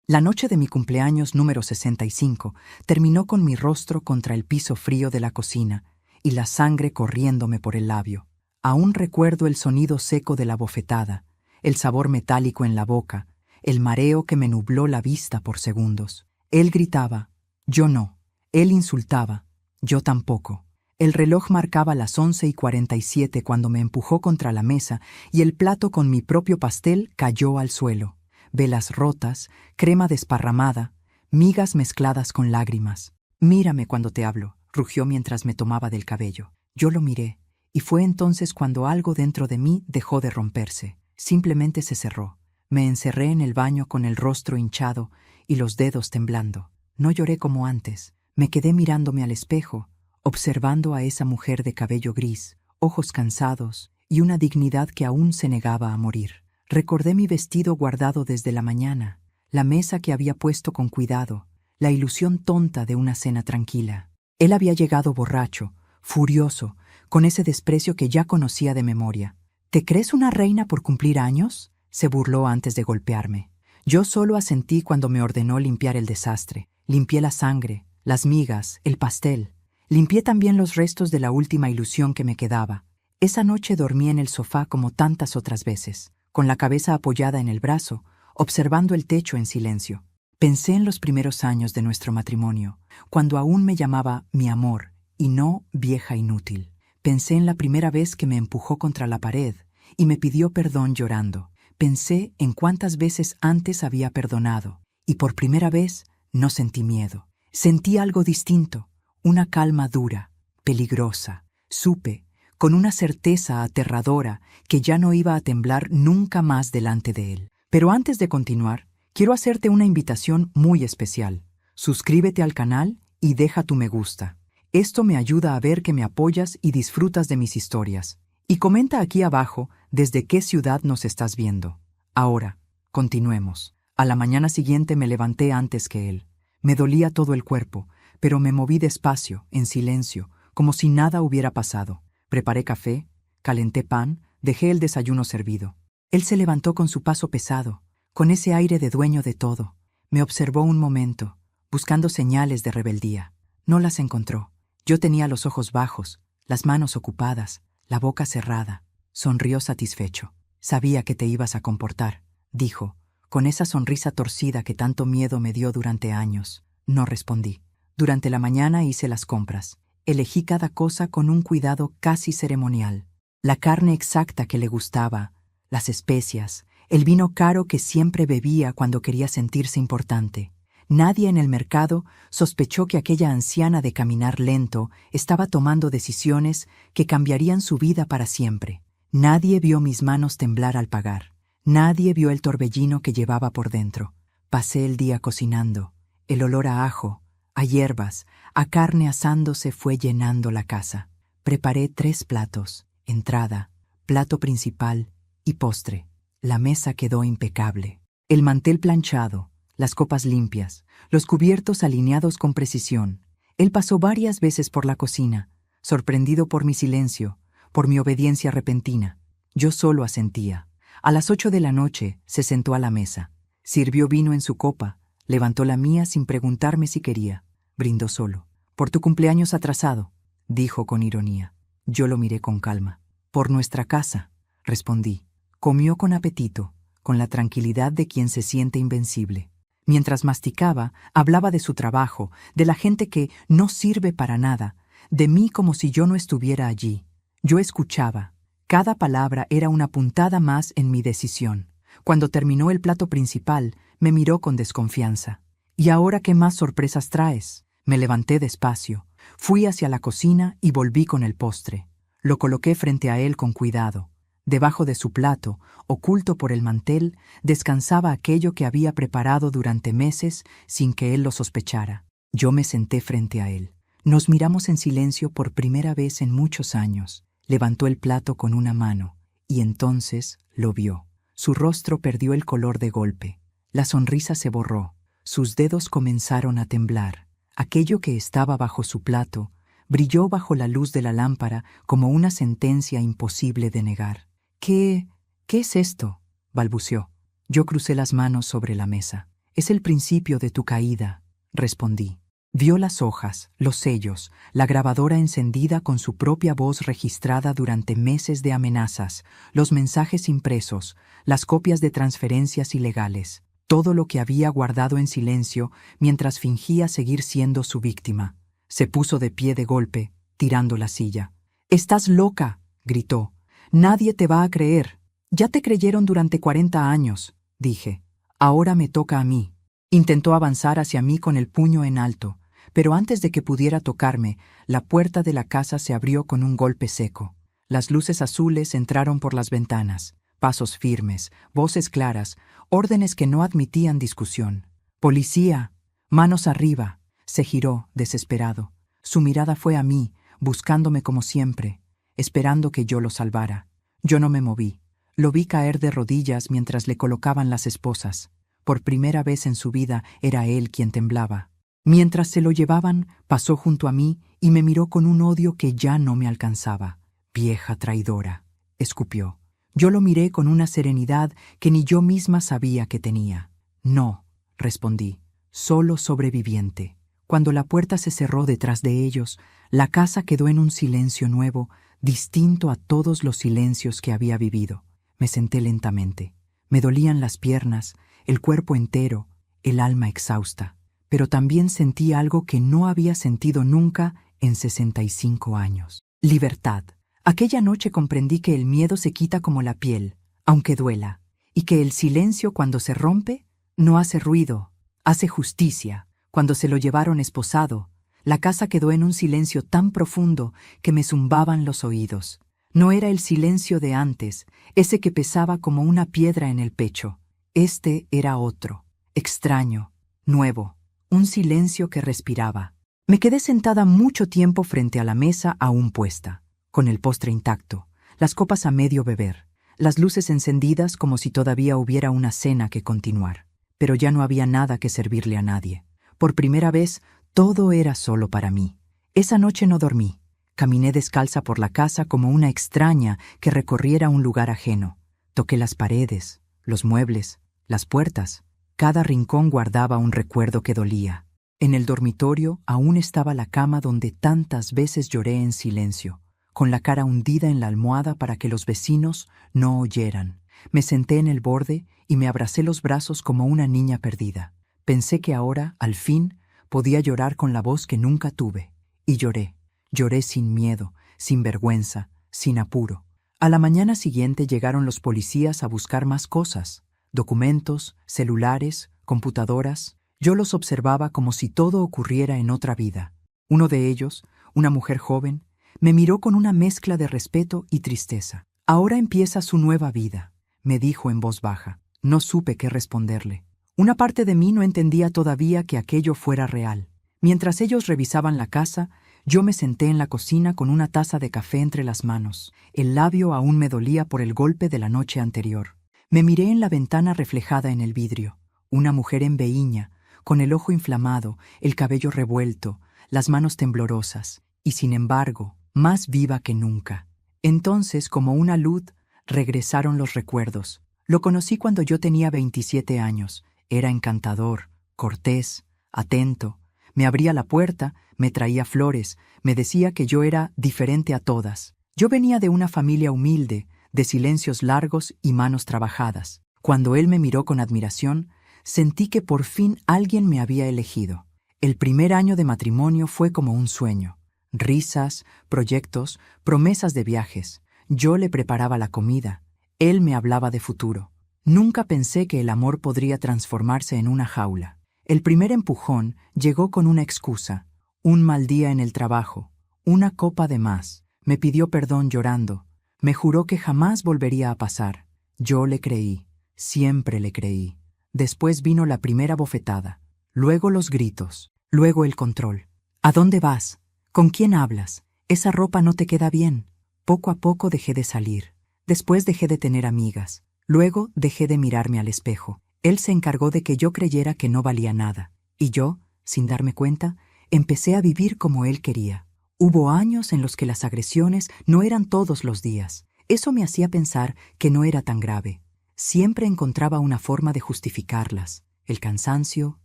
La noche de mi cumpleaños número 65 terminó con mi rostro contra el piso frío de la cocina y la sangre corriéndome por el labio. Aún recuerdo el sonido seco de la bofetada, el sabor metálico en la boca, el mareo que me nubló la vista por segundos. Él gritaba, yo no. Él insultaba, yo tampoco. El reloj marcaba las 11:47 cuando me empujó contra la mesa y el plato con mi propio pastel cayó al suelo. Velas rotas, crema desparramada, migas mezcladas con lágrimas. Mírame cuando te hablo, rugió mientras me tomaba del cabello. Yo lo miré, y fue entonces cuando algo dentro de mí dejó de romperse. Simplemente se cerró. Me encerré en el baño con el rostro hinchado y los dedos temblando. No lloré como antes. Me quedé mirándome al espejo, observando a esa mujer de cabello gris, ojos cansados y una dignidad que aún se negaba a morir. Recordé mi vestido guardado desde la mañana, la mesa que había puesto con cuidado, la ilusión tonta de una cena tranquila. Él había llegado borracho, furioso, con ese desprecio que ya conocía de memoria. ¿Te crees una reina por cumplir años?, se burló antes de golpearme. Yo solo asentí cuando me ordenó limpiar el desastre. Limpié la sangre, las migas, el pastel. Limpié también los restos de la última ilusión que me quedaba. Esa noche dormí en el sofá como tantas otras veces, con la cabeza apoyada en el brazo, observando el techo en silencio. Pensé en los primeros años de nuestro matrimonio, cuando aún me llamaba mi amor y no vieja inútil. Pensé en la primera vez que me empujó contra la pared y me pidió perdón llorando. Pensé en cuántas veces antes había perdonado y por primera vez no sentí miedo. Sentí algo distinto, una calma dura, peligrosa. Supe, con una certeza aterradora, que ya no iba a temblar nunca más delante de él. Pero antes de continuar, quiero hacerte una invitación muy especial. Suscríbete al canal y deja tu me gusta. Esto me ayuda a ver que me apoyas y disfrutas de mis historias. Y comenta aquí abajo desde qué ciudad nos estás viendo. Ahora, continuemos. A la mañana siguiente me levanté antes que él. Me dolía todo el cuerpo, pero me moví despacio, en silencio, como si nada hubiera pasado. Preparé café, calenté pan, dejé el desayuno servido. Él se levantó con su paso pesado, con ese aire de dueño de todo. Me observó un momento, buscando señales de rebeldía. No las encontró. Yo tenía los ojos bajos, las manos ocupadas, la boca cerrada. Sonrió satisfecho. Sabía que te ibas a comportar, dijo, con esa sonrisa torcida que tanto miedo me dio durante años. No respondí. Durante la mañana hice las compras. Elegí cada cosa con un cuidado casi ceremonial. La carne exacta que le gustaba, las especias, el vino caro que siempre bebía cuando quería sentirse importante. Nadie en el mercado sospechó que aquella anciana de caminar lento estaba tomando decisiones que cambiarían su vida para siempre. Nadie vio mis manos temblar al pagar. Nadie vio el torbellino que llevaba por dentro. Pasé el día cocinando. El olor a ajo, a hierbas, a carne asándose fue llenando la casa. Preparé 3 platos, entrada, plato principal y postre. La mesa quedó impecable. El mantel planchado, las copas limpias, los cubiertos alineados con precisión. Él pasó varias veces por la cocina, sorprendido por mi silencio, por mi obediencia repentina. Yo solo asentía. A las 8 de la noche se sentó a la mesa. Sirvió vino en su copa, levantó la mía sin preguntarme si quería. Brindó solo. «Por tu cumpleaños atrasado», dijo con ironía. Yo lo miré con calma. «Por nuestra casa», respondí. Comió con apetito, con la tranquilidad de quien se siente invencible. Mientras masticaba, hablaba de su trabajo, de la gente que no sirve para nada, de mí como si yo no estuviera allí. Yo escuchaba. Cada palabra era una puntada más en mi decisión. Cuando terminó el plato principal, me miró con desconfianza. «¿Y ahora qué más sorpresas traes?». Me levanté despacio. Fui hacia la cocina y volví con el postre. Lo coloqué frente a él con cuidado. Debajo de su plato, oculto por el mantel, descansaba aquello que había preparado durante meses sin que él lo sospechara. Yo me senté frente a él. Nos miramos en silencio por primera vez en muchos años. Levantó el plato con una mano, y entonces lo vio. Su rostro perdió el color de golpe. La sonrisa se borró. Sus dedos comenzaron a temblar. Aquello que estaba bajo su plato brilló bajo la luz de la lámpara como una sentencia imposible de negar. ¿Qué es esto?», balbuceó. Yo crucé las manos sobre la mesa. Es el principio de tu caída, respondí. Vio las hojas, los sellos, la grabadora encendida con su propia voz registrada durante meses de amenazas, los mensajes impresos, las copias de transferencias ilegales, todo lo que había guardado en silencio mientras fingía seguir siendo su víctima. Se puso de pie de golpe, tirando la silla. «¡Estás loca!», gritó. «Nadie te va a creer. Ya te creyeron durante 40 años», dije. «Ahora me toca a mí». Intentó avanzar hacia mí con el puño en alto, pero antes de que pudiera tocarme, la puerta de la casa se abrió con un golpe seco. Las luces azules entraron por las ventanas, pasos firmes, voces claras, órdenes que no admitían discusión. «¡Policía! ¡Manos arriba!». Se giró, desesperado. Su mirada fue a mí, buscándome como siempre, esperando que yo lo salvara. Yo no me moví. Lo vi caer de rodillas mientras le colocaban las esposas. Por primera vez en su vida era él quien temblaba. Mientras se lo llevaban, pasó junto a mí y me miró con un odio que ya no me alcanzaba. «Vieja traidora», escupió. Yo lo miré con una serenidad que ni yo misma sabía que tenía. «No», respondí, «solo sobreviviente». Cuando la puerta se cerró detrás de ellos, la casa quedó en un silencio nuevo, distinto a todos los silencios que había vivido. Me senté lentamente. Me dolían las piernas, el cuerpo entero, el alma exhausta. Pero también sentí algo que no había sentido nunca en 65 años. Libertad. Aquella noche comprendí que el miedo se quita como la piel, aunque duela, y que el silencio cuando se rompe no hace ruido, hace justicia. Cuando se lo llevaron esposado, la casa quedó en un silencio tan profundo que me zumbaban los oídos. No era el silencio de antes, ese que pesaba como una piedra en el pecho. Este era otro, extraño, nuevo. Un silencio que respiraba. Me quedé sentada mucho tiempo frente a la mesa aún puesta, con el postre intacto, las copas a medio beber, las luces encendidas como si todavía hubiera una cena que continuar. Pero ya no había nada que servirle a nadie. Por primera vez, todo era solo para mí. Esa noche no dormí. Caminé descalza por la casa como una extraña que recorriera un lugar ajeno. Toqué las paredes, los muebles, las puertas. Cada rincón guardaba un recuerdo que dolía. En el dormitorio aún estaba la cama donde tantas veces lloré en silencio, con la cara hundida en la almohada para que los vecinos no oyeran. Me senté en el borde y me abracé los brazos como una niña perdida. Pensé que ahora, al fin, podía llorar con la voz que nunca tuve. Y lloré. Lloré sin miedo, sin vergüenza, sin apuro. A la mañana siguiente llegaron los policías a buscar más cosas. Documentos, celulares, computadoras. Yo los observaba como si todo ocurriera en otra vida. Uno de ellos, una mujer joven, me miró con una mezcla de respeto y tristeza. «Ahora empieza su nueva vida», me dijo en voz baja. No supe qué responderle. Una parte de mí no entendía todavía que aquello fuera real. Mientras ellos revisaban la casa, yo me senté en la cocina con una taza de café entre las manos. El labio aún me dolía por el golpe de la noche anterior. Me miré en la ventana reflejada en el vidrio. Una mujer en veiña, con el ojo inflamado, el cabello revuelto, las manos temblorosas, y sin embargo, más viva que nunca. Entonces, como una luz, regresaron los recuerdos. Lo conocí cuando yo tenía 27 años. Era encantador, cortés, atento. Me abría la puerta, me traía flores, me decía que yo era diferente a todas. Yo venía de una familia humilde, de silencios largos y manos trabajadas. Cuando él me miró con admiración, sentí que por fin alguien me había elegido. El primer año de matrimonio fue como un sueño. Risas, proyectos, promesas de viajes. Yo le preparaba la comida. Él me hablaba de futuro. Nunca pensé que el amor podría transformarse en una jaula. El primer empujón llegó con una excusa. Un mal día en el trabajo. Una copa de más. Me pidió perdón llorando. Me juró que jamás volvería a pasar. Yo le creí. Siempre le creí. Después vino la primera bofetada. Luego los gritos. Luego el control. ¿A dónde vas? ¿Con quién hablas? Esa ropa no te queda bien. Poco a poco dejé de salir. Después dejé de tener amigas. Luego dejé de mirarme al espejo. Él se encargó de que yo creyera que no valía nada. Y yo, sin darme cuenta, empecé a vivir como él quería. Hubo años en los que las agresiones no eran todos los días. Eso me hacía pensar que no era tan grave. Siempre encontraba una forma de justificarlas. el cansancio,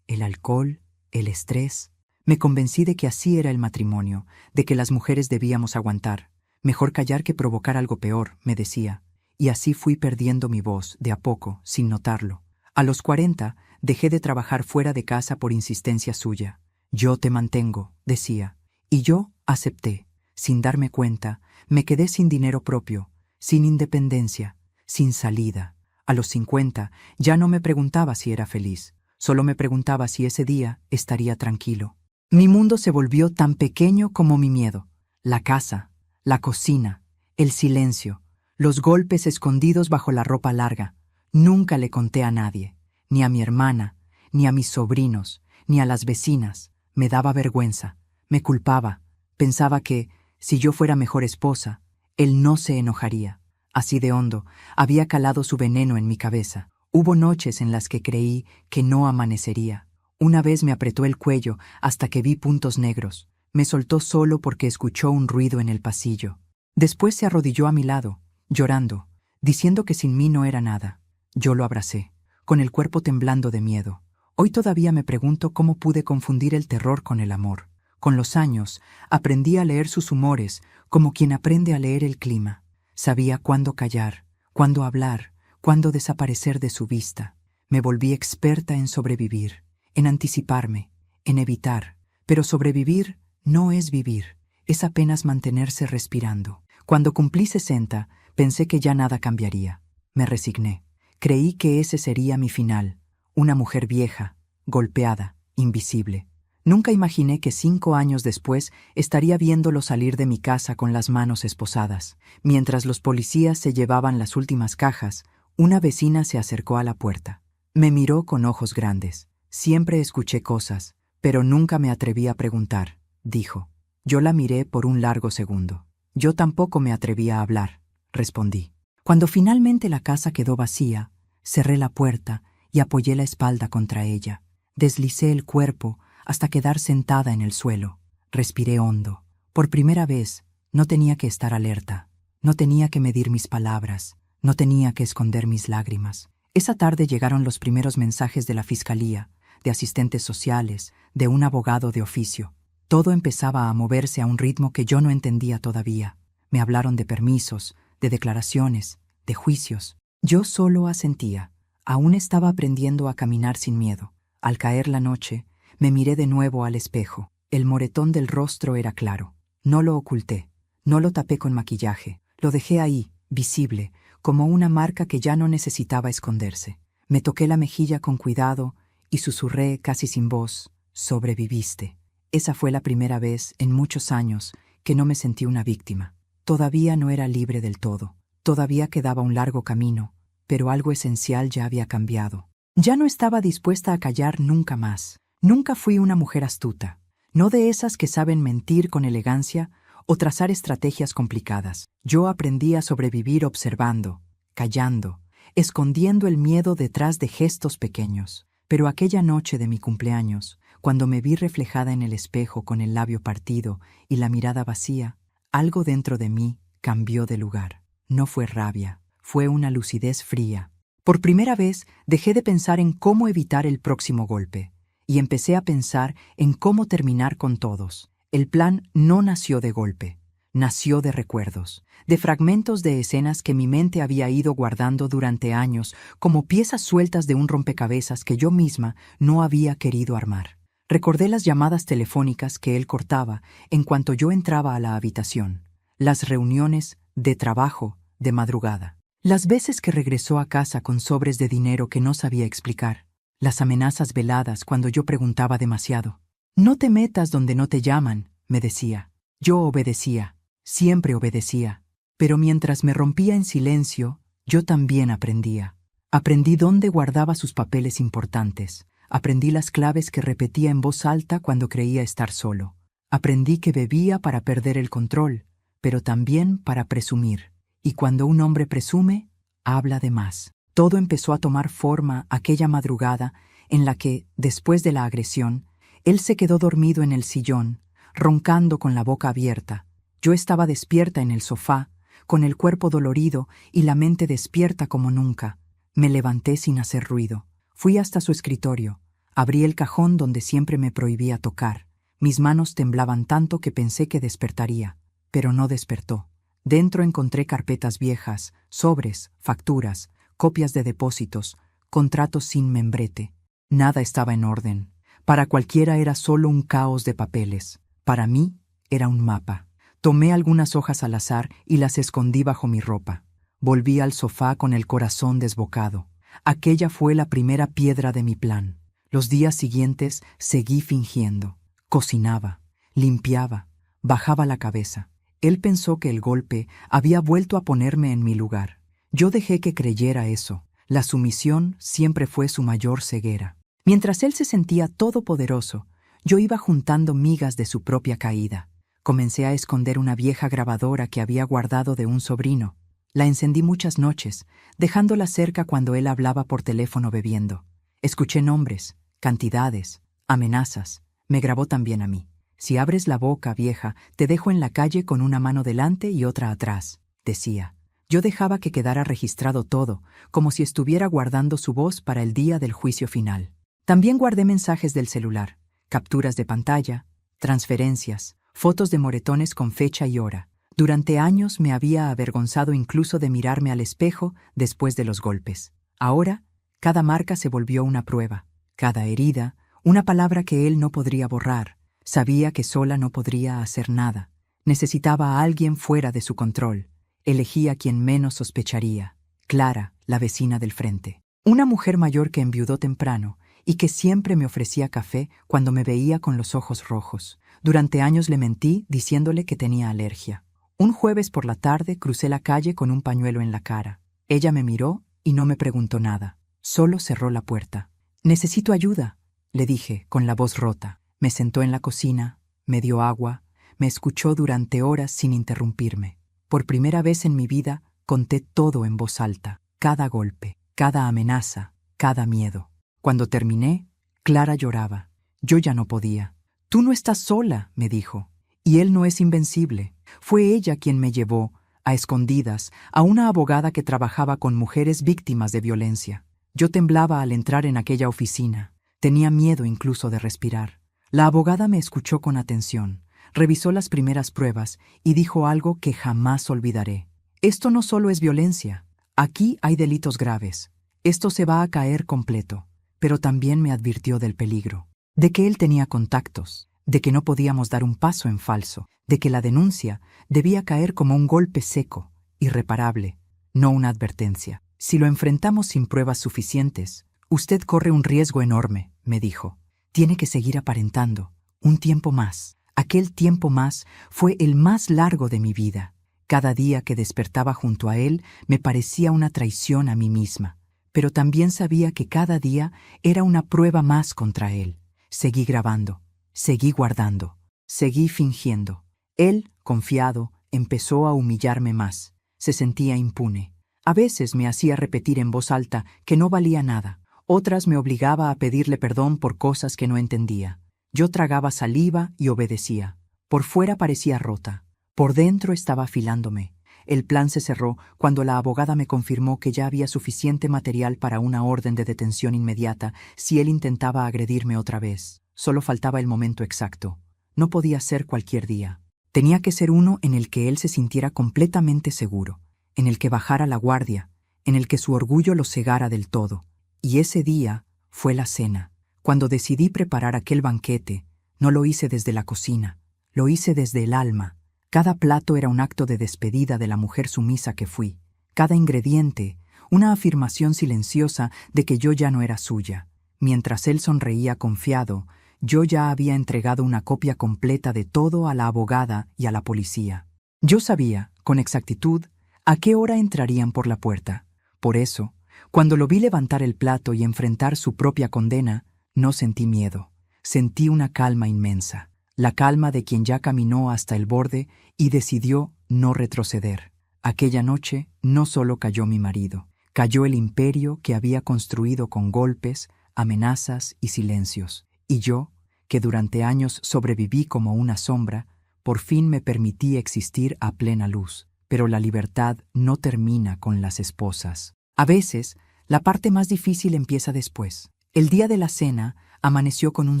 el alcohol, el estrés. Me convencí de que así era el matrimonio, de que las mujeres debíamos aguantar. Mejor callar que provocar algo peor, me decía. Y así fui perdiendo mi voz, de a poco, sin notarlo. A los 40, dejé de trabajar fuera de casa por insistencia suya. Yo te mantengo, decía. Y yo acepté. Sin darme cuenta, me quedé sin dinero propio, sin independencia, sin salida. A los 50, ya no me preguntaba si era feliz. Solo me preguntaba si ese día estaría tranquilo. Mi mundo se volvió tan pequeño como mi miedo. La casa, la cocina, el silencio, los golpes escondidos bajo la ropa larga. Nunca le conté a nadie, ni a mi hermana, ni a mis sobrinos, ni a las vecinas. Me daba vergüenza, me culpaba. Pensaba que, si yo fuera mejor esposa, él no se enojaría. Así de hondo había calado su veneno en mi cabeza. Hubo noches en las que creí que no amanecería. Una vez me apretó el cuello hasta que vi puntos negros. Me soltó solo porque escuchó un ruido en el pasillo. Después se arrodilló a mi lado, llorando, diciendo que sin mí no era nada. Yo lo abracé, con el cuerpo temblando de miedo. Hoy todavía me pregunto cómo pude confundir el terror con el amor. Con los años, aprendí a leer sus humores como quien aprende a leer el clima. Sabía cuándo callar, cuándo hablar, cuándo desaparecer de su vista. Me volví experta en sobrevivir, en anticiparme, en evitar. Pero sobrevivir no es vivir, es apenas mantenerse respirando. Cuando cumplí 60, pensé que ya nada cambiaría. Me resigné. Creí que ese sería mi final. Una mujer vieja, golpeada, invisible. Nunca imaginé que 5 años después estaría viéndolo salir de mi casa con las manos esposadas. Mientras los policías se llevaban las últimas cajas, una vecina se acercó a la puerta. Me miró con ojos grandes. Siempre escuché cosas, pero nunca me atreví a preguntar, dijo. Yo la miré por un largo segundo. Yo tampoco me atreví a hablar, respondí. Cuando finalmente la casa quedó vacía, cerré la puerta y apoyé la espalda contra ella. Deslicé el cuerpo hasta quedar sentada en el suelo. Respiré hondo. Por primera vez, no tenía que estar alerta. No tenía que medir mis palabras. No tenía que esconder mis lágrimas. Esa tarde llegaron los primeros mensajes de la fiscalía, de asistentes sociales, de un abogado de oficio. Todo empezaba a moverse a un ritmo que yo no entendía todavía. Me hablaron de permisos, de declaraciones, de juicios. Yo solo asentía. Aún estaba aprendiendo a caminar sin miedo. Al caer la noche, me miré de nuevo al espejo. El moretón del rostro era claro. No lo oculté, no lo tapé con maquillaje. Lo dejé ahí, visible, como una marca que ya no necesitaba esconderse. Me toqué la mejilla con cuidado y susurré casi sin voz, «Sobreviviste». Esa fue la primera vez en muchos años que no me sentí una víctima. Todavía no era libre del todo. Todavía quedaba un largo camino, pero algo esencial ya había cambiado. Ya no estaba dispuesta a callar nunca más. Nunca fui una mujer astuta, no de esas que saben mentir con elegancia o trazar estrategias complicadas. Yo aprendí a sobrevivir observando, callando, escondiendo el miedo detrás de gestos pequeños. Pero aquella noche de mi cumpleaños, cuando me vi reflejada en el espejo con el labio partido y la mirada vacía, algo dentro de mí cambió de lugar. No fue rabia, fue una lucidez fría. Por primera vez dejé de pensar en cómo evitar el próximo golpe y empecé a pensar en cómo terminar con todos. El plan no nació de golpe, nació de recuerdos, de fragmentos de escenas que mi mente había ido guardando durante años como piezas sueltas de un rompecabezas que yo misma no había querido armar. Recordé las llamadas telefónicas que él cortaba en cuanto yo entraba a la habitación, las reuniones de trabajo de madrugada, las veces que regresó a casa con sobres de dinero que no sabía explicar, las amenazas veladas cuando yo preguntaba demasiado. «No te metas donde no te llaman», me decía. Yo obedecía, siempre obedecía. Pero mientras me rompía en silencio, yo también aprendía. Aprendí dónde guardaba sus papeles importantes. Aprendí las claves que repetía en voz alta cuando creía estar solo. Aprendí que bebía para perder el control, pero también para presumir. Y cuando un hombre presume, habla de más. Todo empezó a tomar forma aquella madrugada en la que, después de la agresión, él se quedó dormido en el sillón, roncando con la boca abierta. Yo estaba despierta en el sofá, con el cuerpo dolorido y la mente despierta como nunca. Me levanté sin hacer ruido. Fui hasta su escritorio. Abrí el cajón donde siempre me prohibía tocar. Mis manos temblaban tanto que pensé que despertaría, pero no despertó. Dentro encontré carpetas viejas, sobres, facturas, copias de depósitos, contratos sin membrete. Nada estaba en orden. Para cualquiera era solo un caos de papeles. Para mí era un mapa. Tomé algunas hojas al azar y las escondí bajo mi ropa. Volví al sofá con el corazón desbocado. Aquella fue la primera piedra de mi plan. Los días siguientes seguí fingiendo. Cocinaba, limpiaba, bajaba la cabeza. Él pensó que el golpe había vuelto a ponerme en mi lugar. Yo dejé que creyera eso. La sumisión siempre fue su mayor ceguera. Mientras él se sentía todopoderoso, yo iba juntando migas de su propia caída. Comencé a esconder una vieja grabadora que había guardado de un sobrino. La encendí muchas noches, dejándola cerca cuando él hablaba por teléfono bebiendo. Escuché nombres, cantidades, amenazas. Me grabó también a mí. Si abres la boca, vieja, te dejo en la calle con una mano delante y otra atrás, decía. Yo dejaba que quedara registrado todo, como si estuviera guardando su voz para el día del juicio final. También guardé mensajes del celular, capturas de pantalla, transferencias, fotos de moretones con fecha y hora. Durante años me había avergonzado incluso de mirarme al espejo después de los golpes. Ahora, cada marca se volvió una prueba, cada herida, una palabra que él no podría borrar. Sabía que sola no podría hacer nada. Necesitaba a alguien fuera de su control. Elegí a quien menos sospecharía, Clara, la vecina del frente. Una mujer mayor que enviudó temprano y que siempre me ofrecía café cuando me veía con los ojos rojos. Durante años le mentí diciéndole que tenía alergia. Un jueves por la tarde crucé la calle con un pañuelo en la cara. Ella me miró y no me preguntó nada. Solo cerró la puerta. «Necesito ayuda», le dije, con la voz rota. Me sentó en la cocina, me dio agua, me escuchó durante horas sin interrumpirme. Por primera vez en mi vida conté todo en voz alta, cada golpe, cada amenaza, cada miedo. Cuando terminé, Clara lloraba. Yo ya no podía. «Tú no estás sola», me dijo. «Y él no es invencible». Fue ella quien me llevó, a escondidas, a una abogada que trabajaba con mujeres víctimas de violencia. Yo temblaba al entrar en aquella oficina. Tenía miedo incluso de respirar. La abogada me escuchó con atención, revisó las primeras pruebas y dijo algo que jamás olvidaré. «Esto no solo es violencia. Aquí hay delitos graves. Esto se va a caer completo». Pero también me advirtió del peligro, de que él tenía contactos, de que no podíamos dar un paso en falso, de que la denuncia debía caer como un golpe seco, irreparable, no una advertencia. «Si lo enfrentamos sin pruebas suficientes, usted corre un riesgo enorme», me dijo. «Tiene que seguir aparentando, un tiempo más». Aquel tiempo más fue el más largo de mi vida. Cada día que despertaba junto a él me parecía una traición a mí misma. Pero también sabía que cada día era una prueba más contra él. Seguí grabando, seguí guardando, seguí fingiendo. Él, confiado, empezó a humillarme más. Se sentía impune. A veces me hacía repetir en voz alta que no valía nada. Otras me obligaba a pedirle perdón por cosas que no entendía. Yo tragaba saliva y obedecía. Por fuera parecía rota. Por dentro estaba afilándome. El plan se cerró cuando la abogada me confirmó que ya había suficiente material para una orden de detención inmediata si él intentaba agredirme otra vez. Solo faltaba el momento exacto. No podía ser cualquier día. Tenía que ser uno en el que él se sintiera completamente seguro, en el que bajara la guardia, en el que su orgullo lo cegara del todo. Y ese día fue la cena. Cuando decidí preparar aquel banquete, no lo hice desde la cocina, lo hice desde el alma. Cada plato era un acto de despedida de la mujer sumisa que fui. Cada ingrediente, una afirmación silenciosa de que yo ya no era suya. Mientras él sonreía confiado, yo ya había entregado una copia completa de todo a la abogada y a la policía. Yo sabía, con exactitud, a qué hora entrarían por la puerta. Por eso, cuando lo vi levantar el plato y enfrentar su propia condena, no sentí miedo. Sentí una calma inmensa. La calma de quien ya caminó hasta el borde y decidió no retroceder. Aquella noche no solo cayó mi marido, cayó el imperio que había construido con golpes, amenazas y silencios. Y yo, que durante años sobreviví como una sombra, por fin me permití existir a plena luz. Pero la libertad no termina con las esposas. A veces, La parte más difícil empieza después. El día de la cena amaneció con un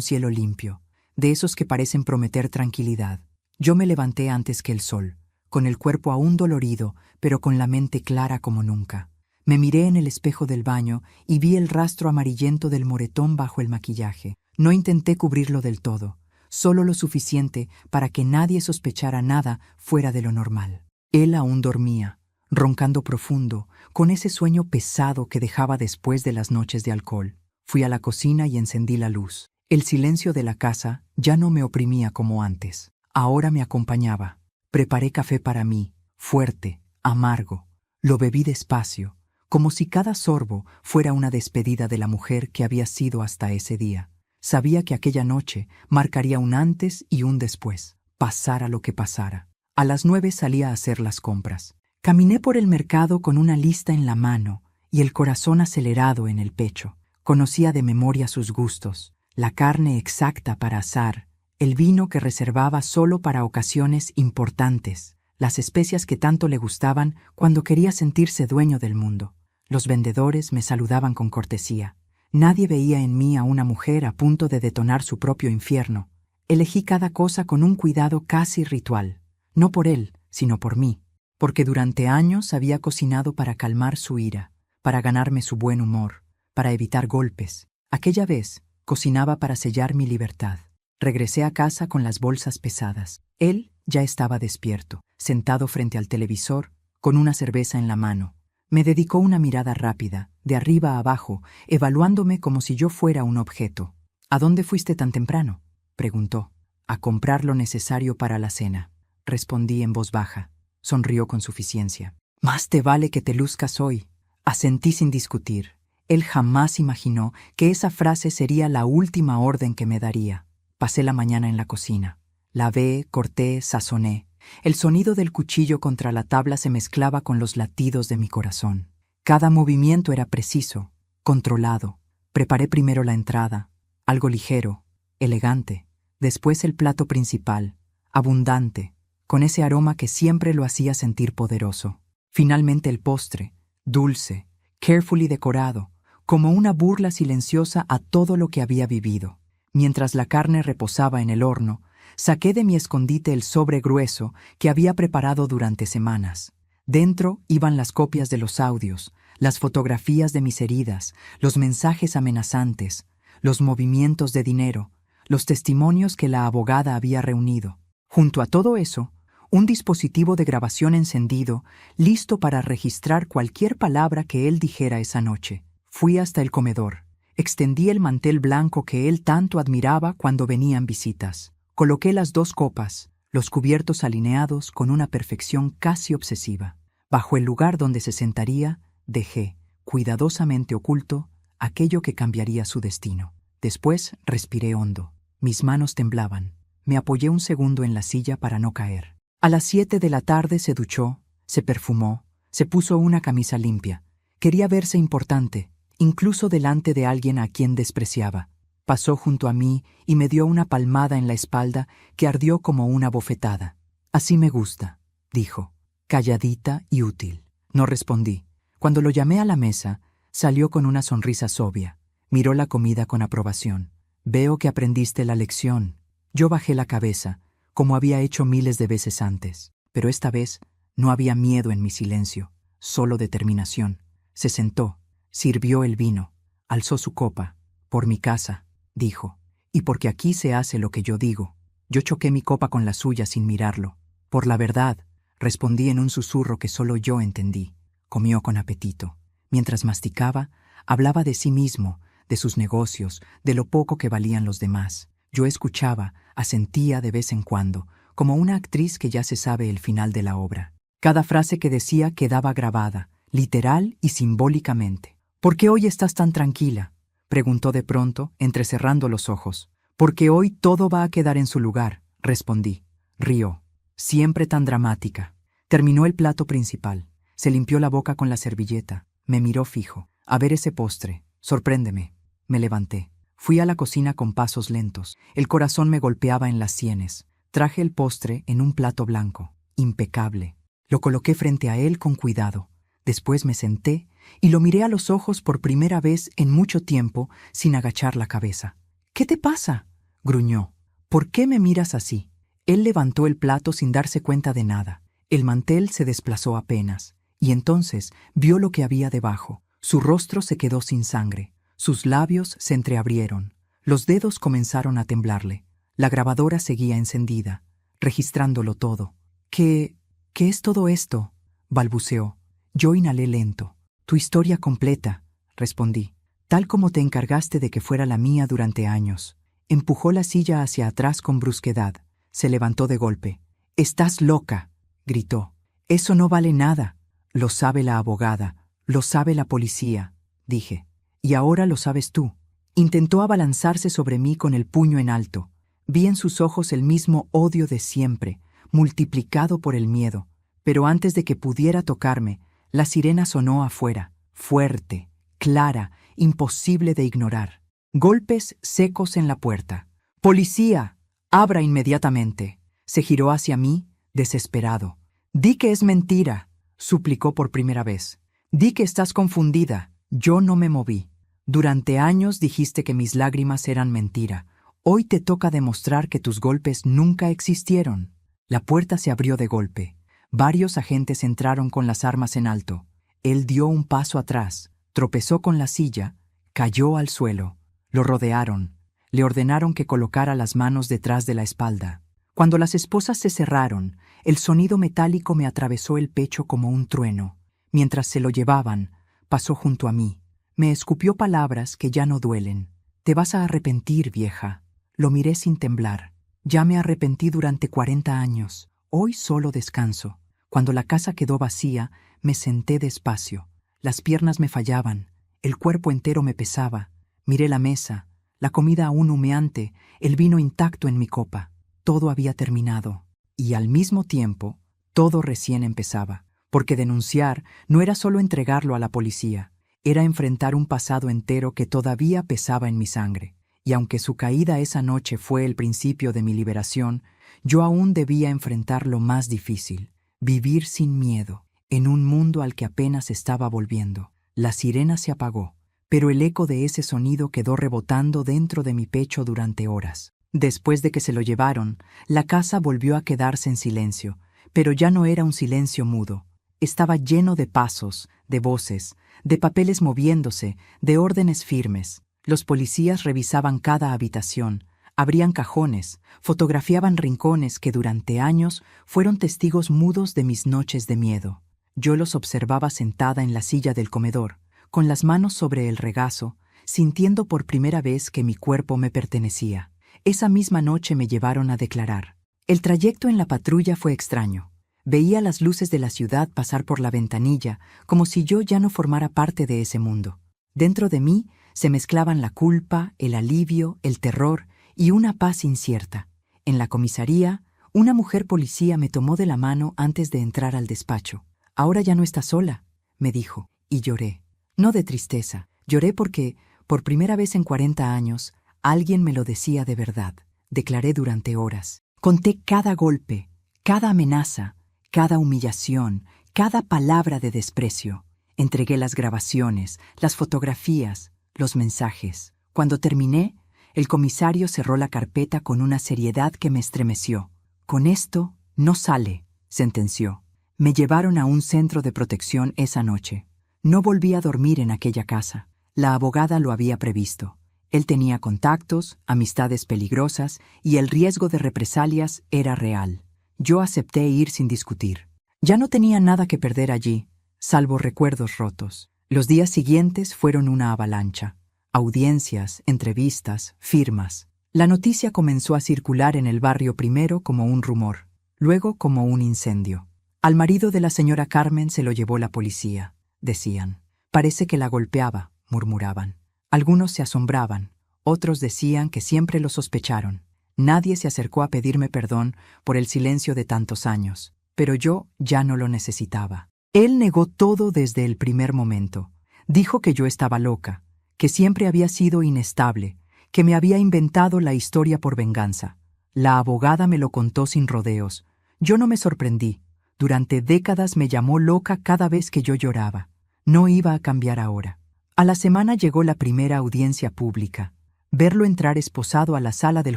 cielo limpio, de esos que parecen prometer tranquilidad. Yo me levanté antes que el sol, con el cuerpo aún dolorido, pero con la mente clara como nunca. Me miré en el espejo del baño y vi el rastro amarillento del moretón bajo el maquillaje. No intenté cubrirlo del todo, solo lo suficiente para que nadie sospechara nada fuera de lo normal. Él aún dormía, roncando profundo, con ese sueño pesado que dejaba después de las noches de alcohol. Fui a la cocina y encendí la luz. El silencio de la casa ya no me oprimía como antes. Ahora me acompañaba. Preparé café para mí, fuerte, amargo. Lo bebí despacio, como si cada sorbo fuera una despedida de la mujer que había sido hasta ese día. Sabía que aquella noche marcaría un antes y un después, pasara lo que pasara. A las 9 salí a hacer las compras. Caminé por el mercado con una lista en la mano y el corazón acelerado en el pecho. Conocía de memoria sus gustos, la carne exacta para asar, el vino que reservaba solo para ocasiones importantes, las especias que tanto le gustaban cuando quería sentirse dueño del mundo. Los vendedores me saludaban con cortesía. Nadie veía en mí a una mujer a punto de detonar su propio infierno. Elegí cada cosa con un cuidado casi ritual, no por él, sino por mí, porque durante años había cocinado para calmar su ira, para ganarme su buen humor, para evitar golpes. Aquella vez cocinaba para sellar mi libertad. Regresé a casa con las bolsas pesadas. Él ya estaba despierto, sentado frente al televisor, con una cerveza en la mano. Me dedicó una mirada rápida, de arriba a abajo, evaluándome como si yo fuera un objeto. «¿A dónde fuiste tan temprano?», preguntó. «A comprar lo necesario para la cena», respondí en voz baja. Sonrió con suficiencia. «Más te vale que te luzcas hoy», asentí sin discutir. Él jamás imaginó que esa frase sería la última orden que me daría. Pasé la mañana en la cocina. Lavé, corté, sazoné. El sonido del cuchillo contra la tabla se mezclaba con los latidos de mi corazón. Cada movimiento era preciso, controlado. Preparé primero la entrada, algo ligero, elegante. Después el plato principal, abundante, con ese aroma que siempre lo hacía sentir poderoso. Finalmente el postre, dulce, carefully decorado, como una burla silenciosa a todo lo que había vivido. Mientras la carne reposaba en el horno, saqué de mi escondite el sobre grueso que había preparado durante semanas. Dentro iban las copias de los audios, las fotografías de mis heridas, los mensajes amenazantes, los movimientos de dinero, los testimonios que la abogada había reunido. Junto a todo eso, un dispositivo de grabación encendido, listo para registrar cualquier palabra que él dijera esa noche. Fui hasta el comedor. Extendí el mantel blanco que él tanto admiraba cuando venían visitas. Coloqué las 2 copas, los cubiertos alineados con una perfección casi obsesiva. Bajo el lugar donde se sentaría, dejé, cuidadosamente oculto, aquello que cambiaría su destino. Después respiré hondo. Mis manos temblaban. Me apoyé un segundo en la silla para no caer. A las 7 de la tarde se duchó, se perfumó, se puso una camisa limpia. Quería verse importante, incluso delante de alguien a quien despreciaba. Pasó junto a mí y me dio una palmada en la espalda que ardió como una bofetada. «Así me gusta», dijo, calladita y útil. No respondí. Cuando lo llamé a la mesa, salió con una sonrisa sobria. Miró la comida con aprobación. «Veo que aprendiste la lección». Yo bajé la cabeza, como había hecho miles de veces antes, pero esta vez no había miedo en mi silencio, solo determinación. Se sentó, sirvió el vino, alzó su copa. «Por mi casa», dijo, «y porque aquí se hace lo que yo digo». Yo choqué mi copa con la suya sin mirarlo. «Por la verdad», respondí en un susurro que solo yo entendí. Comió con apetito. Mientras masticaba, hablaba de sí mismo, de sus negocios, de lo poco que valían los demás. Yo escuchaba, asentía de vez en cuando, como una actriz que ya se sabe el final de la obra. Cada frase que decía quedaba grabada, literal y simbólicamente. «¿Por qué hoy estás tan tranquila?», preguntó de pronto, entrecerrando los ojos. «Porque hoy todo va a quedar en su lugar», respondí. Rió. «Siempre tan dramática». Terminó el plato principal. Se limpió la boca con la servilleta. Me miró fijo. «A ver ese postre. Sorpréndeme». Me levanté. Fui a la cocina con pasos lentos. El corazón me golpeaba en las sienes. Traje el postre en un plato blanco, impecable. Lo coloqué frente a él con cuidado. Después me senté, y lo miré a los ojos por primera vez en mucho tiempo sin agachar la cabeza. «¿Qué te pasa?», gruñó. «¿Por qué me miras así?». Él levantó el plato sin darse cuenta de nada. El mantel se desplazó apenas, y entonces vio lo que había debajo. Su rostro se quedó sin sangre. Sus labios se entreabrieron. Los dedos comenzaron a temblarle. La grabadora seguía encendida, registrándolo todo. ¿Qué es todo esto?», balbuceó. Yo inhalé lento. «Tu historia completa», respondí, «tal como te encargaste de que fuera la mía durante años». Empujó la silla hacia atrás con brusquedad. Se levantó de golpe. «Estás loca», gritó. «Eso no vale nada». «Lo sabe la abogada, lo sabe la policía», dije. «Y ahora lo sabes tú». Intentó abalanzarse sobre mí con el puño en alto. Vi en sus ojos el mismo odio de siempre, multiplicado por el miedo. Pero antes de que pudiera tocarme, la sirena sonó afuera, fuerte, clara, imposible de ignorar. Golpes secos en la puerta. «¡Policía! ¡Abra inmediatamente!». Se giró hacia mí, desesperado. «Di que es mentira», suplicó por primera vez. «Di que estás confundida». Yo no me moví. «Durante años dijiste que mis lágrimas eran mentira. Hoy te toca demostrar que tus golpes nunca existieron». La puerta se abrió de golpe. Varios agentes entraron con las armas en alto. Él dio un paso atrás, tropezó con la silla, cayó al suelo. Lo rodearon. Le ordenaron que colocara las manos detrás de la espalda. Cuando las esposas se cerraron, el sonido metálico me atravesó el pecho como un trueno. Mientras se lo llevaban, pasó junto a mí. Me escupió palabras que ya no duelen. «Te vas a arrepentir, vieja». Lo miré sin temblar. «Ya me arrepentí durante 40 años. Hoy solo descanso». Cuando la casa quedó vacía, me senté despacio. Las piernas me fallaban. El cuerpo entero me pesaba. Miré la mesa, la comida aún humeante, el vino intacto en mi copa. Todo había terminado. Y al mismo tiempo, todo recién empezaba. Porque denunciar no era solo entregarlo a la policía. Era enfrentar un pasado entero que todavía pesaba en mi sangre. Y aunque su caída esa noche fue el principio de mi liberación, yo aún debía enfrentar lo más difícil. Vivir sin miedo, en un mundo al que apenas estaba volviendo. La sirena se apagó, pero el eco de ese sonido quedó rebotando dentro de mi pecho durante horas. Después de que se lo llevaron, la casa volvió a quedarse en silencio, pero ya no era un silencio mudo. Estaba lleno de pasos, de voces, de papeles moviéndose, de órdenes firmes. Los policías revisaban cada habitación, abrían cajones, fotografiaban rincones que durante años fueron testigos mudos de mis noches de miedo. Yo los observaba sentada en la silla del comedor, con las manos sobre el regazo, sintiendo por primera vez que mi cuerpo me pertenecía. Esa misma noche me llevaron a declarar. El trayecto en la patrulla fue extraño. Veía las luces de la ciudad pasar por la ventanilla, como si yo ya no formara parte de ese mundo. Dentro de mí se mezclaban la culpa, el alivio, el terror y una paz incierta. En la comisaría, una mujer policía me tomó de la mano antes de entrar al despacho. «Ahora ya no estás sola», me dijo, y lloré. No de tristeza, lloré porque, por primera vez en 40 años, alguien me lo decía de verdad. Declaré durante horas. Conté cada golpe, cada amenaza, cada humillación, cada palabra de desprecio. Entregué las grabaciones, las fotografías, los mensajes. Cuando terminé, el comisario cerró la carpeta con una seriedad que me estremeció. «Con esto no sale», sentenció. Me llevaron a un centro de protección esa noche. No volví a dormir en aquella casa. La abogada lo había previsto. Él tenía contactos, amistades peligrosas y el riesgo de represalias era real. Yo acepté ir sin discutir. Ya no tenía nada que perder allí, salvo recuerdos rotos. Los días siguientes fueron una avalancha. Audiencias, entrevistas, firmas. La noticia comenzó a circular en el barrio primero como un rumor, luego como un incendio. «Al marido de la señora Carmen se lo llevó la policía», decían. «Parece que la golpeaba», murmuraban. Algunos se asombraban, otros decían que siempre lo sospecharon. Nadie se acercó a pedirme perdón por el silencio de tantos años, pero yo ya no lo necesitaba. Él negó todo desde el primer momento. Dijo que yo estaba loca, que siempre había sido inestable, que me había inventado la historia por venganza. La abogada me lo contó sin rodeos. Yo no me sorprendí. Durante décadas me llamó loca cada vez que yo lloraba. No iba a cambiar ahora. A la semana llegó la primera audiencia pública. Verlo entrar esposado a la sala del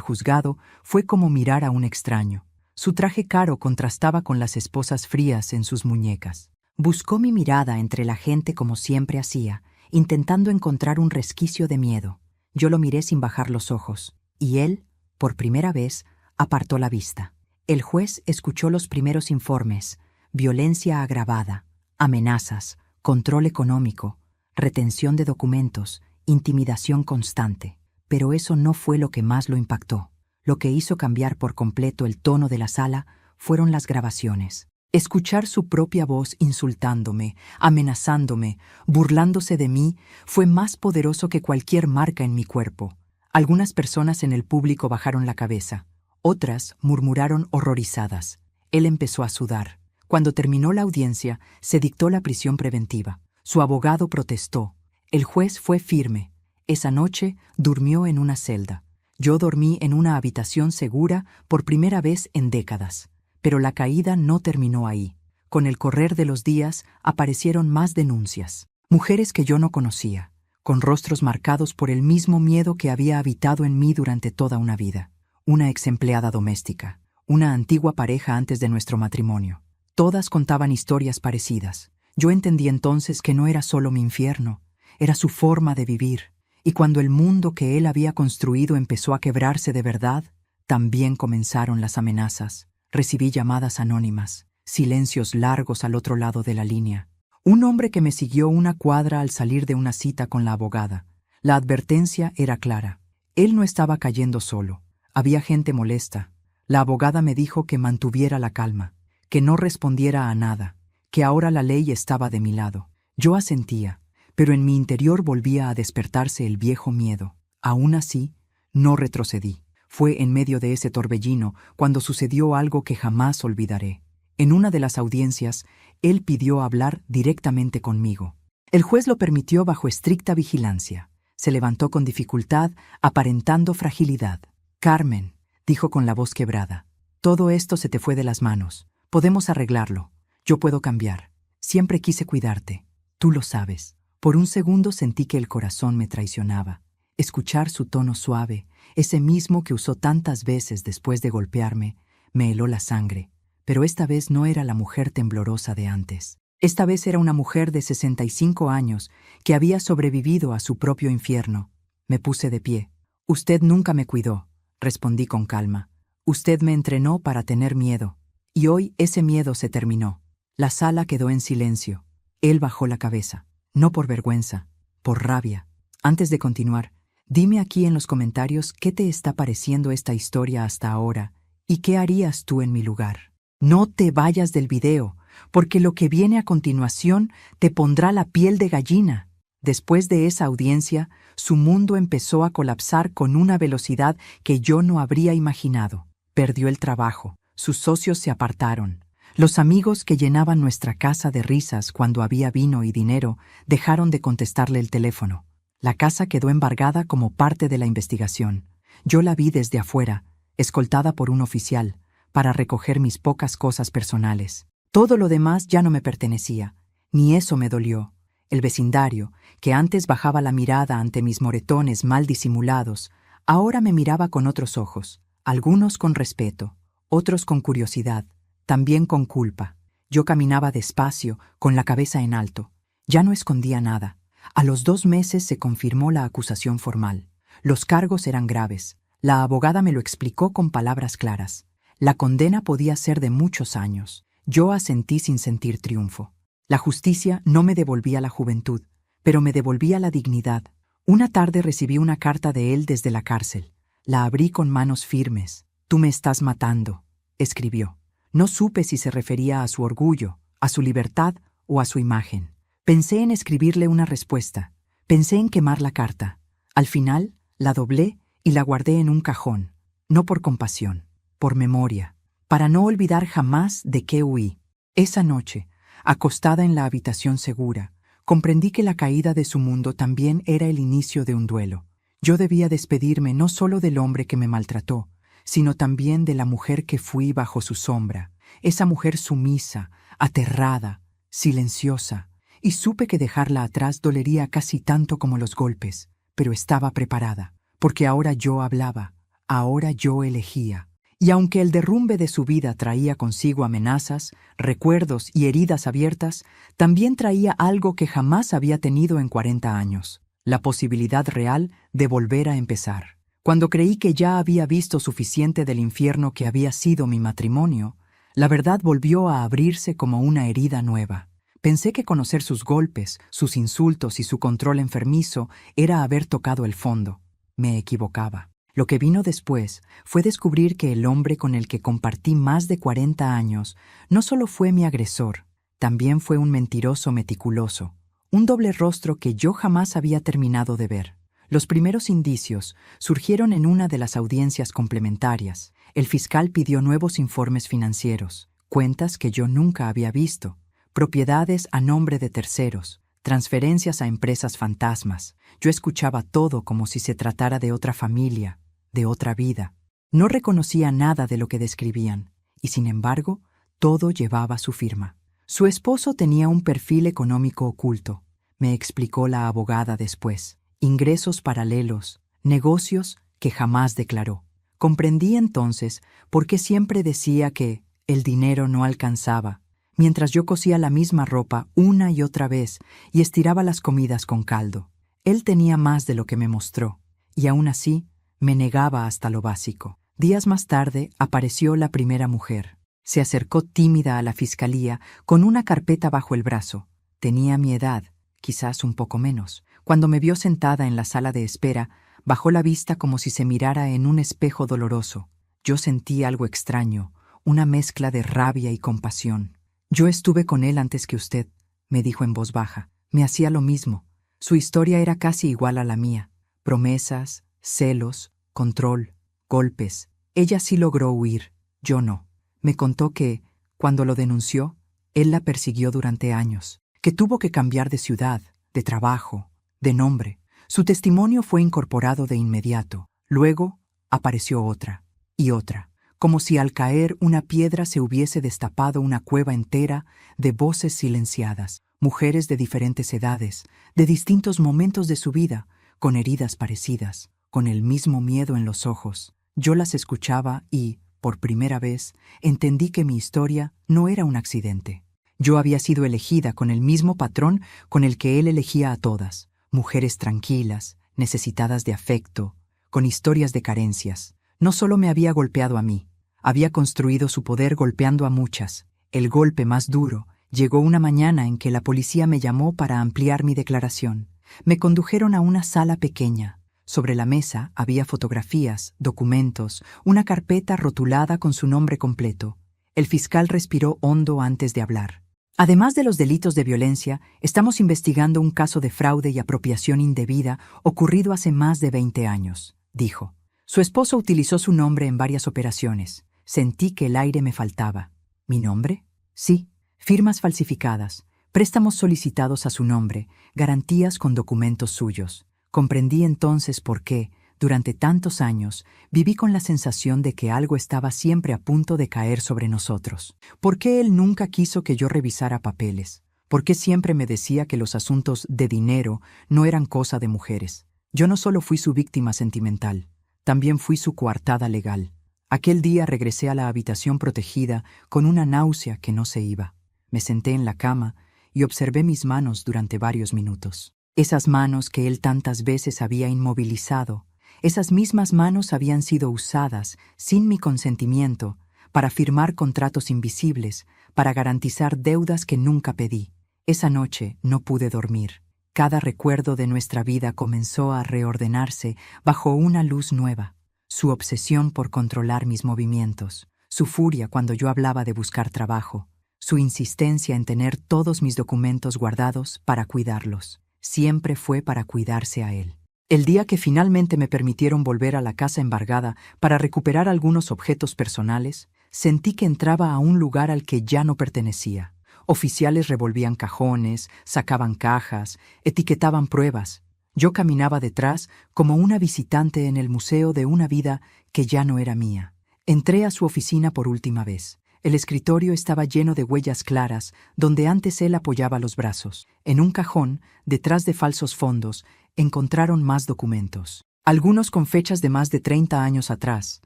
juzgado fue como mirar a un extraño. Su traje caro contrastaba con las esposas frías en sus muñecas. Buscó mi mirada entre la gente como siempre hacía, intentando encontrar un resquicio de miedo. Yo lo miré sin bajar los ojos, y él, por primera vez, apartó la vista. El juez escuchó los primeros informes: violencia agravada, amenazas, control económico, retención de documentos, intimidación constante. Pero eso no fue lo que más lo impactó. Lo que hizo cambiar por completo el tono de la sala fueron las grabaciones. Escuchar su propia voz insultándome, amenazándome, burlándose de mí, fue más poderoso que cualquier marca en mi cuerpo. Algunas personas en el público bajaron la cabeza. Otras murmuraron horrorizadas. Él empezó a sudar. Cuando terminó la audiencia, se dictó la prisión preventiva. Su abogado protestó. El juez fue firme. Esa noche durmió en una celda. Yo dormí en una habitación segura por primera vez en décadas. Pero la caída no terminó ahí. Con el correr de los días aparecieron más denuncias. Mujeres que yo no conocía, con rostros marcados por el mismo miedo que había habitado en mí durante toda una vida. Una exempleada doméstica, una antigua pareja antes de nuestro matrimonio. Todas contaban historias parecidas. Yo entendí entonces que no era solo mi infierno, era su forma de vivir. Y cuando el mundo que él había construido empezó a quebrarse de verdad, también comenzaron las amenazas. Recibí llamadas anónimas, silencios largos al otro lado de la línea. Un hombre que me siguió una cuadra al salir de una cita con la abogada. La advertencia era clara. Él no estaba cayendo solo. Había gente molesta. La abogada me dijo que mantuviera la calma, que no respondiera a nada, que ahora la ley estaba de mi lado. Yo asentía, pero en mi interior volvía a despertarse el viejo miedo. Aún así, no retrocedí. Fue en medio de ese torbellino cuando sucedió algo que jamás olvidaré. En una de las audiencias, él pidió hablar directamente conmigo. El juez lo permitió bajo estricta vigilancia. Se levantó con dificultad, aparentando fragilidad. «Carmen», dijo con la voz quebrada, «todo esto se te fue de las manos. Podemos arreglarlo. Yo puedo cambiar. Siempre quise cuidarte. Tú lo sabes». Por un segundo sentí que el corazón me traicionaba. Escuchar su tono suave, ese mismo que usó tantas veces después de golpearme, me heló la sangre. Pero esta vez no era la mujer temblorosa de antes. Esta vez era una mujer de 65 años que había sobrevivido a su propio infierno. Me puse de pie. «Usted nunca me cuidó», respondí con calma. «Usted me entrenó para tener miedo. Y hoy ese miedo se terminó». La sala quedó en silencio. Él bajó la cabeza. No por vergüenza, por rabia. Antes de continuar, dime aquí en los comentarios qué te está pareciendo esta historia hasta ahora y qué harías tú en mi lugar. No te vayas del video, porque lo que viene a continuación te pondrá la piel de gallina. Después de esa audiencia, su mundo empezó a colapsar con una velocidad que yo no habría imaginado. Perdió el trabajo, sus socios se apartaron. Los amigos que llenaban nuestra casa de risas cuando había vino y dinero dejaron de contestarle el teléfono. La casa quedó embargada como parte de la investigación. Yo la vi desde afuera, escoltada por un oficial, para recoger mis pocas cosas personales. Todo lo demás ya no me pertenecía, ni eso me dolió. El vecindario, que antes bajaba la mirada ante mis moretones mal disimulados, ahora me miraba con otros ojos, algunos con respeto, otros con curiosidad, también con culpa. Yo caminaba despacio, con la cabeza en alto. Ya no escondía nada. A los 2 meses se confirmó la acusación formal. Los cargos eran graves. La abogada me lo explicó con palabras claras. La condena podía ser de muchos años. Yo asentí sin sentir triunfo. La justicia no me devolvía la juventud, pero me devolvía la dignidad. Una tarde recibí una carta de él desde la cárcel. La abrí con manos firmes. «Tú me estás matando», escribió. No supe si se refería a su orgullo, a su libertad o a su imagen. Pensé en escribirle una respuesta. Pensé en quemar la carta. Al final, la doblé y la guardé en un cajón. No por compasión, por memoria, para no olvidar jamás de qué huí. Esa noche, acostada en la habitación segura, comprendí que la caída de su mundo también era el inicio de un duelo. Yo debía despedirme no solo del hombre que me maltrató, sino también de la mujer que fui bajo su sombra, esa mujer sumisa, aterrada, silenciosa, y supe que dejarla atrás dolería casi tanto como los golpes, pero estaba preparada, porque ahora yo hablaba, ahora yo elegía. Y aunque el derrumbe de su vida traía consigo amenazas, recuerdos y heridas abiertas, también traía algo que jamás había tenido en 40 años, la posibilidad real de volver a empezar. Cuando creí que ya había visto suficiente del infierno que había sido mi matrimonio, la verdad volvió a abrirse como una herida nueva. Pensé que conocer sus golpes, sus insultos y su control enfermizo era haber tocado el fondo. Me equivocaba. Lo que vino después fue descubrir que el hombre con el que compartí más de 40 años no solo fue mi agresor, también fue un mentiroso meticuloso, un doble rostro que yo jamás había terminado de ver. Los primeros indicios surgieron en una de las audiencias complementarias. El fiscal pidió nuevos informes financieros, cuentas que yo nunca había visto, propiedades a nombre de terceros, transferencias a empresas fantasmas. Yo escuchaba todo como si se tratara de otra familia, de otra vida. No reconocía nada de lo que describían, y sin embargo, todo llevaba su firma. Su esposo tenía un perfil económico oculto, me explicó la abogada después. Ingresos paralelos, negocios que jamás declaró. Comprendí entonces por qué siempre decía que el dinero no alcanzaba, mientras yo cosía la misma ropa una y otra vez y estiraba las comidas con caldo. Él tenía más de lo que me mostró, y aún así me negaba hasta lo básico. Días más tarde apareció la primera mujer. Se acercó tímida a la fiscalía con una carpeta bajo el brazo. Tenía mi edad, quizás un poco menos. Cuando me vio sentada en la sala de espera, bajó la vista como si se mirara en un espejo doloroso. Yo sentí algo extraño, una mezcla de rabia y compasión. «Yo estuve con él antes que usted», me dijo en voz baja. Me hacía lo mismo. Su historia era casi igual a la mía. Promesas, celos, control, golpes. Ella sí logró huir, yo no. Me contó que, cuando lo denunció, él la persiguió durante años, que tuvo que cambiar de ciudad, de trabajo, de nombre. Su testimonio fue incorporado de inmediato. Luego apareció otra, y otra, como si al caer una piedra se hubiese destapado una cueva entera de voces silenciadas, mujeres de diferentes edades, de distintos momentos de su vida, con heridas parecidas, con el mismo miedo en los ojos. Yo las escuchaba y, por primera vez, entendí que mi historia no era un accidente. Yo había sido elegida con el mismo patrón con el que él elegía a todas, mujeres tranquilas, necesitadas de afecto, con historias de carencias. No solo me había golpeado a mí, había construido su poder golpeando a muchas. El golpe más duro llegó una mañana en que la policía me llamó para ampliar mi declaración. Me condujeron a una sala pequeña. Sobre la mesa había fotografías, documentos, una carpeta rotulada con su nombre completo. El fiscal respiró hondo antes de hablar. Además de los delitos de violencia, estamos investigando un caso de fraude y apropiación indebida ocurrido hace más de 20 años, dijo. Su esposo utilizó su nombre en varias operaciones. Sentí que el aire me faltaba. ¿Mi nombre? Sí. Firmas falsificadas, préstamos solicitados a su nombre, garantías con documentos suyos. Comprendí entonces por qué, durante tantos años, viví con la sensación de que algo estaba siempre a punto de caer sobre nosotros. ¿Por qué él nunca quiso que yo revisara papeles? ¿Por qué siempre me decía que los asuntos de dinero no eran cosa de mujeres? Yo no solo fui su víctima sentimental, también fui su coartada legal. Aquel día regresé a la habitación protegida con una náusea que no se iba. Me senté en la cama y observé mis manos durante varios minutos. Esas manos que él tantas veces había inmovilizado, esas mismas manos habían sido usadas, sin mi consentimiento, para firmar contratos invisibles, para garantizar deudas que nunca pedí. Esa noche no pude dormir. Cada recuerdo de nuestra vida comenzó a reordenarse bajo una luz nueva. Su obsesión por controlar mis movimientos, su furia cuando yo hablaba de buscar trabajo, su insistencia en tener todos mis documentos guardados para cuidarlos. Siempre fue para cuidarse a él. El día que finalmente me permitieron volver a la casa embargada para recuperar algunos objetos personales, sentí que entraba a un lugar al que ya no pertenecía. Oficiales revolvían cajones, sacaban cajas, etiquetaban pruebas. Yo caminaba detrás como una visitante en el museo de una vida que ya no era mía. Entré a su oficina por última vez. El escritorio estaba lleno de huellas claras, donde antes él apoyaba los brazos. En un cajón, detrás de falsos fondos, encontraron más documentos. Algunos con fechas de más de 30 años atrás,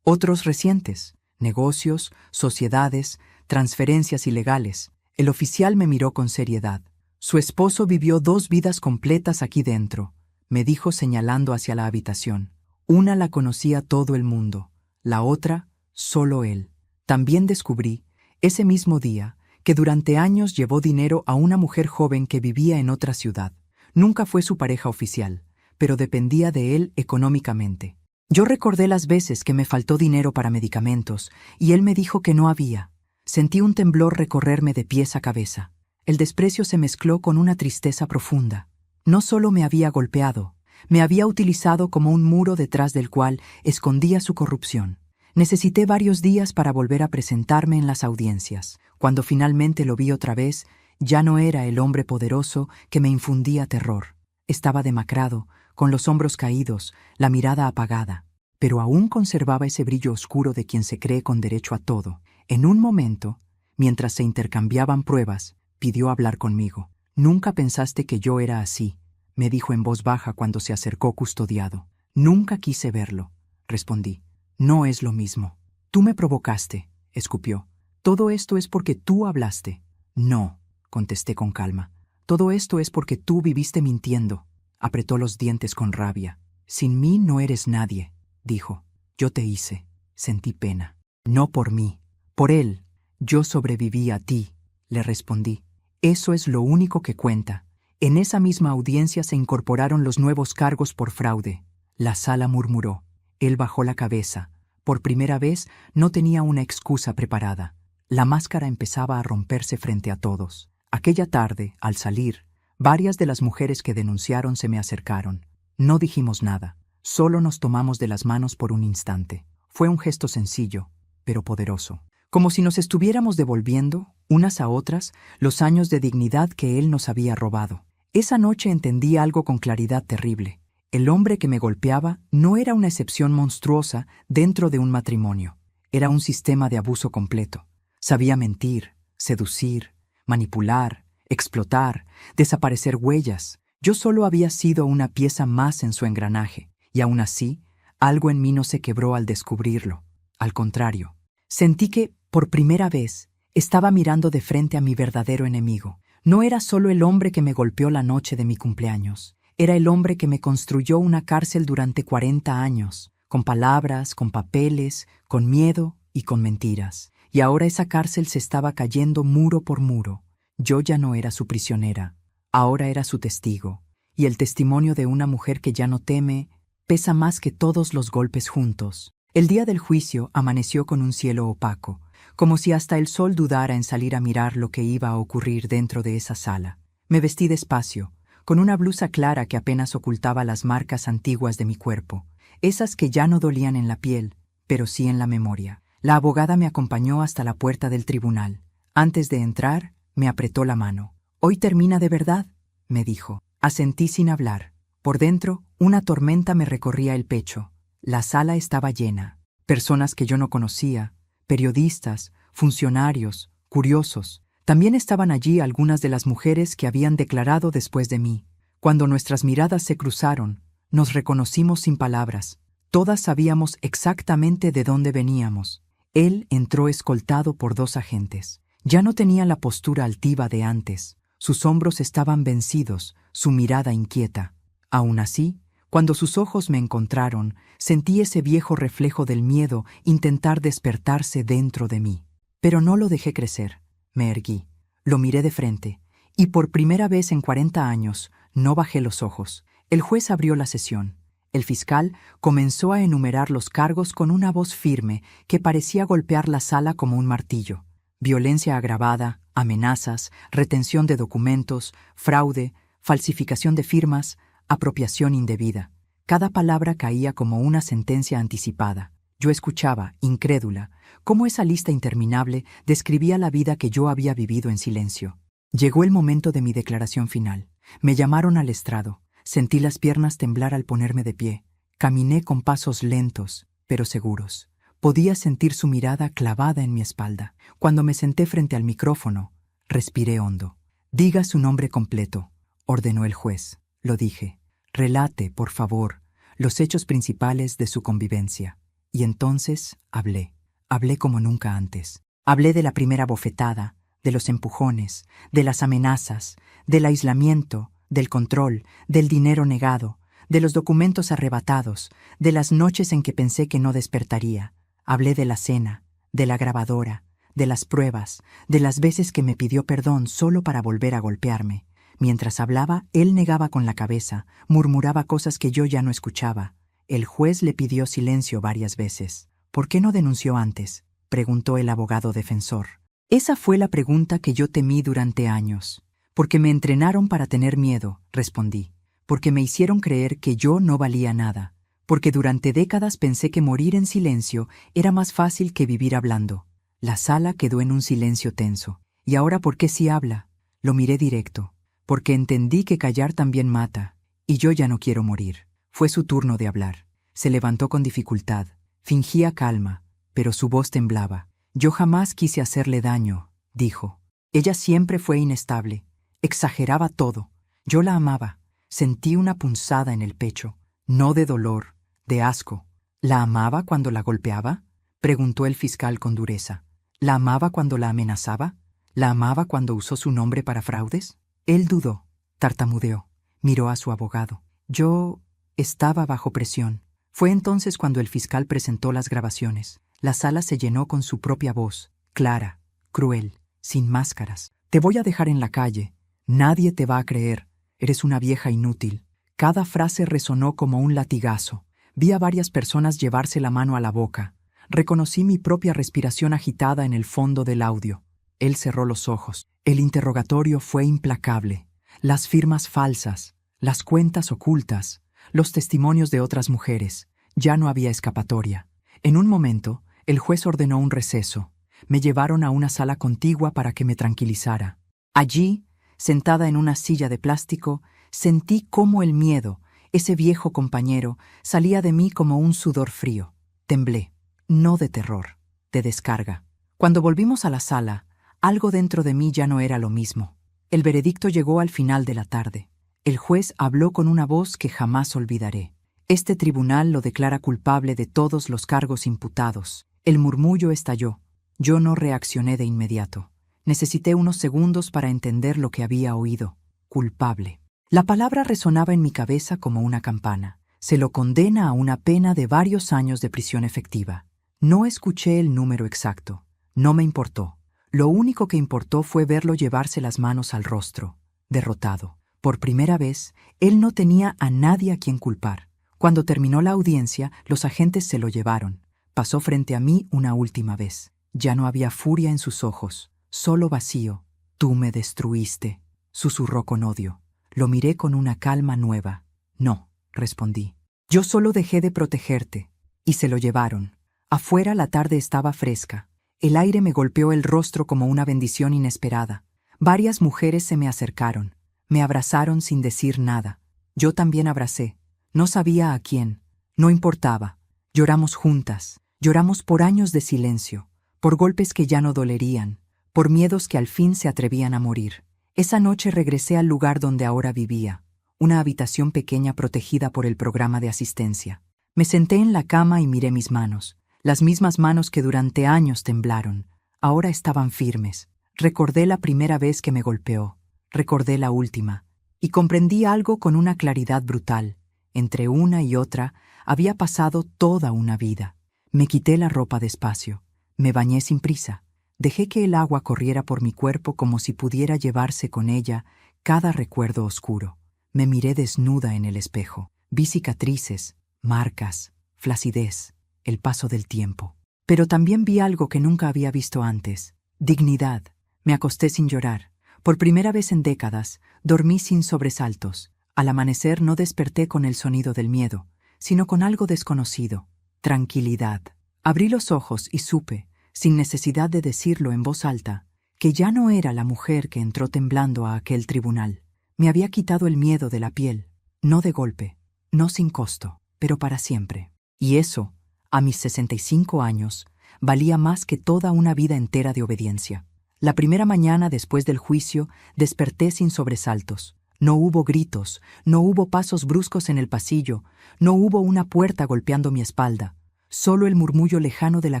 otros recientes, negocios, sociedades, transferencias ilegales. El oficial me miró con seriedad. Su esposo vivió 2 vidas completas aquí dentro, me dijo señalando hacia la habitación. Una la conocía todo el mundo, la otra, solo él. También descubrí, ese mismo día, que durante años llevó dinero a una mujer joven que vivía en otra ciudad. Nunca fue su pareja oficial, pero dependía de él económicamente. Yo recordé las veces que me faltó dinero para medicamentos, y él me dijo que no había. Sentí un temblor recorrerme de pies a cabeza. El desprecio se mezcló con una tristeza profunda. No solo me había golpeado, me había utilizado como un muro detrás del cual escondía su corrupción. Necesité varios días para volver a presentarme en las audiencias. Cuando finalmente lo vi otra vez, ya no era el hombre poderoso que me infundía terror. Estaba demacrado, con los hombros caídos, la mirada apagada, pero aún conservaba ese brillo oscuro de quien se cree con derecho a todo. En un momento, mientras se intercambiaban pruebas, pidió hablar conmigo. «Nunca pensaste que yo era así», me dijo en voz baja cuando se acercó custodiado. «Nunca quise verlo», respondí. «No es lo mismo». «Tú me provocaste», escupió. «Todo esto es porque tú hablaste». «No», contesté con calma. «Todo esto es porque tú viviste mintiendo». Apretó los dientes con rabia. «Sin mí no eres nadie», dijo. «Yo te hice». Sentí pena. «No por mí, por él. Yo sobreviví a ti», le respondí. «Eso es lo único que cuenta». En esa misma audiencia se incorporaron los nuevos cargos por fraude. La sala murmuró. Él bajó la cabeza. Por primera vez no tenía una excusa preparada. La máscara empezaba a romperse frente a todos. Aquella tarde, al salir, varias de las mujeres que denunciaron se me acercaron. No dijimos nada, solo nos tomamos de las manos por un instante. Fue un gesto sencillo, pero poderoso. Como si nos estuviéramos devolviendo, unas a otras, los años de dignidad que él nos había robado. Esa noche entendí algo con claridad terrible. El hombre que me golpeaba no era una excepción monstruosa dentro de un matrimonio. Era un sistema de abuso completo. Sabía mentir, seducir, manipular, explotar, desaparecer huellas. Yo solo había sido una pieza más en su engranaje, y aún así, algo en mí no se quebró al descubrirlo. Al contrario, sentí que, por primera vez, estaba mirando de frente a mi verdadero enemigo. No era solo el hombre que me golpeó la noche de mi cumpleaños. Era el hombre que me construyó una cárcel durante 40 años, con palabras, con papeles, con miedo y con mentiras. Y ahora esa cárcel se estaba cayendo muro por muro. Yo ya no era su prisionera, ahora era su testigo. Y el testimonio de una mujer que ya no teme pesa más que todos los golpes juntos. El día del juicio amaneció con un cielo opaco, como si hasta el sol dudara en salir a mirar lo que iba a ocurrir dentro de esa sala. Me vestí despacio, con una blusa clara que apenas ocultaba las marcas antiguas de mi cuerpo, esas que ya no dolían en la piel, pero sí en la memoria. La abogada me acompañó hasta la puerta del tribunal. Antes de entrar, me apretó la mano. «Hoy termina de verdad», me dijo. Asentí sin hablar. Por dentro, una tormenta me recorría el pecho. La sala estaba llena. Personas que yo no conocía, periodistas, funcionarios, curiosos. También estaban allí algunas de las mujeres que habían declarado después de mí. Cuando nuestras miradas se cruzaron, nos reconocimos sin palabras. Todas sabíamos exactamente de dónde veníamos. Él entró escoltado por 2 agentes. Ya no tenía la postura altiva de antes. Sus hombros estaban vencidos, su mirada inquieta. Aún así, cuando sus ojos me encontraron, sentí ese viejo reflejo del miedo intentar despertarse dentro de mí. Pero no lo dejé crecer. Me erguí, lo miré de frente, y por primera vez en 40 años no bajé los ojos. El juez abrió la sesión. El fiscal comenzó a enumerar los cargos con una voz firme que parecía golpear la sala como un martillo. Violencia agravada, amenazas, retención de documentos, fraude, falsificación de firmas, apropiación indebida. Cada palabra caía como una sentencia anticipada. Yo escuchaba, incrédula, cómo esa lista interminable describía la vida que yo había vivido en silencio. Llegó el momento de mi declaración final. Me llamaron al estrado. Sentí las piernas temblar al ponerme de pie. Caminé con pasos lentos, pero seguros. Podía sentir su mirada clavada en mi espalda. Cuando me senté frente al micrófono, respiré hondo. «Diga su nombre completo», ordenó el juez. Lo dije. «Relate, por favor, los hechos principales de su convivencia». Y entonces hablé. Hablé como nunca antes. Hablé de la primera bofetada, de los empujones, de las amenazas, del aislamiento, del control, del dinero negado, de los documentos arrebatados, de las noches en que pensé que no despertaría. Hablé de la cena, de la grabadora, de las pruebas, de las veces que me pidió perdón solo para volver a golpearme. Mientras hablaba, él negaba con la cabeza, murmuraba cosas que yo ya no escuchaba. El juez le pidió silencio varias veces. «¿Por qué no denunció antes?», preguntó el abogado defensor. «Esa fue la pregunta que yo temí durante años. Porque me entrenaron para tener miedo», respondí. «Porque me hicieron creer que yo no valía nada. Porque durante décadas pensé que morir en silencio era más fácil que vivir hablando». La sala quedó en un silencio tenso. «¿Y ahora por qué sí habla?». Lo miré directo. «Porque entendí que callar también mata, y yo ya no quiero morir». Fue su turno de hablar. Se levantó con dificultad. Fingía calma, pero su voz temblaba. «Yo jamás quise hacerle daño», dijo. «Ella siempre fue inestable. Exageraba todo. Yo la amaba. Sentí una punzada en el pecho. No de dolor, de asco». «¿La amaba cuando la golpeaba?», preguntó el fiscal con dureza. «¿La amaba cuando la amenazaba? ¿La amaba cuando usó su nombre para fraudes?». Él dudó, tartamudeó, miró a su abogado. «Yo estaba bajo presión». Fue entonces cuando el fiscal presentó las grabaciones. La sala se llenó con su propia voz, clara, cruel, sin máscaras. «Te voy a dejar en la calle. Nadie te va a creer. Eres una vieja inútil». Cada frase resonó como un latigazo. Vi a varias personas llevarse la mano a la boca. Reconocí mi propia respiración agitada en el fondo del audio. Él cerró los ojos. El interrogatorio fue implacable. Las firmas falsas, las cuentas ocultas, los testimonios de otras mujeres. Ya no había escapatoria. En un momento, el juez ordenó un receso. Me llevaron a una sala contigua para que me tranquilizara. Allí, sentada en una silla de plástico, sentí cómo el miedo, ese viejo compañero, salía de mí como un sudor frío. Temblé. No de terror, de descarga. Cuando volvimos a la sala, algo dentro de mí ya no era lo mismo. El veredicto llegó al final de la tarde. El juez habló con una voz que jamás olvidaré. «Este tribunal lo declara culpable de todos los cargos imputados». El murmullo estalló. Yo no reaccioné de inmediato. Necesité unos segundos para entender lo que había oído. Culpable. La palabra resonaba en mi cabeza como una campana. Se lo condena a una pena de varios años de prisión efectiva. No escuché el número exacto. No me importó. Lo único que importó fue verlo llevarse las manos al rostro, derrotado. Por primera vez, él no tenía a nadie a quien culpar. Cuando terminó la audiencia, los agentes se lo llevaron. Pasó frente a mí una última vez. Ya no había furia en sus ojos, solo vacío. «Tú me destruiste», susurró con odio. Lo miré con una calma nueva. «No», respondí. «Yo solo dejé de protegerte». Y se lo llevaron. Afuera la tarde estaba fresca. El aire me golpeó el rostro como una bendición inesperada. Varias mujeres se me acercaron. Me abrazaron sin decir nada. Yo también abracé. No sabía a quién. No importaba. Lloramos juntas. Lloramos por años de silencio, por golpes que ya no dolerían, por miedos que al fin se atrevían a morir. Esa noche regresé al lugar donde ahora vivía, una habitación pequeña protegida por el programa de asistencia. Me senté en la cama y miré mis manos. Las mismas manos que durante años temblaron, ahora estaban firmes. Recordé la primera vez que me golpeó. Recordé la última. Y comprendí algo con una claridad brutal. Entre una y otra había pasado toda una vida. Me quité la ropa despacio. Me bañé sin prisa. Dejé que el agua corriera por mi cuerpo como si pudiera llevarse con ella cada recuerdo oscuro. Me miré desnuda en el espejo. Vi cicatrices, marcas, flacidez, el paso del tiempo. Pero también vi algo que nunca había visto antes. Dignidad. Me acosté sin llorar. Por primera vez en décadas, dormí sin sobresaltos. Al amanecer no desperté con el sonido del miedo, sino con algo desconocido. Tranquilidad. Abrí los ojos y supe, sin necesidad de decirlo en voz alta, que ya no era la mujer que entró temblando a aquel tribunal. Me había quitado el miedo de la piel, no de golpe, no sin costo, pero para siempre. Y eso, A mis 65 años, valía más que toda una vida entera de obediencia. La primera mañana después del juicio, desperté sin sobresaltos. No hubo gritos, no hubo pasos bruscos en el pasillo, no hubo una puerta golpeando mi espalda, solo el murmullo lejano de la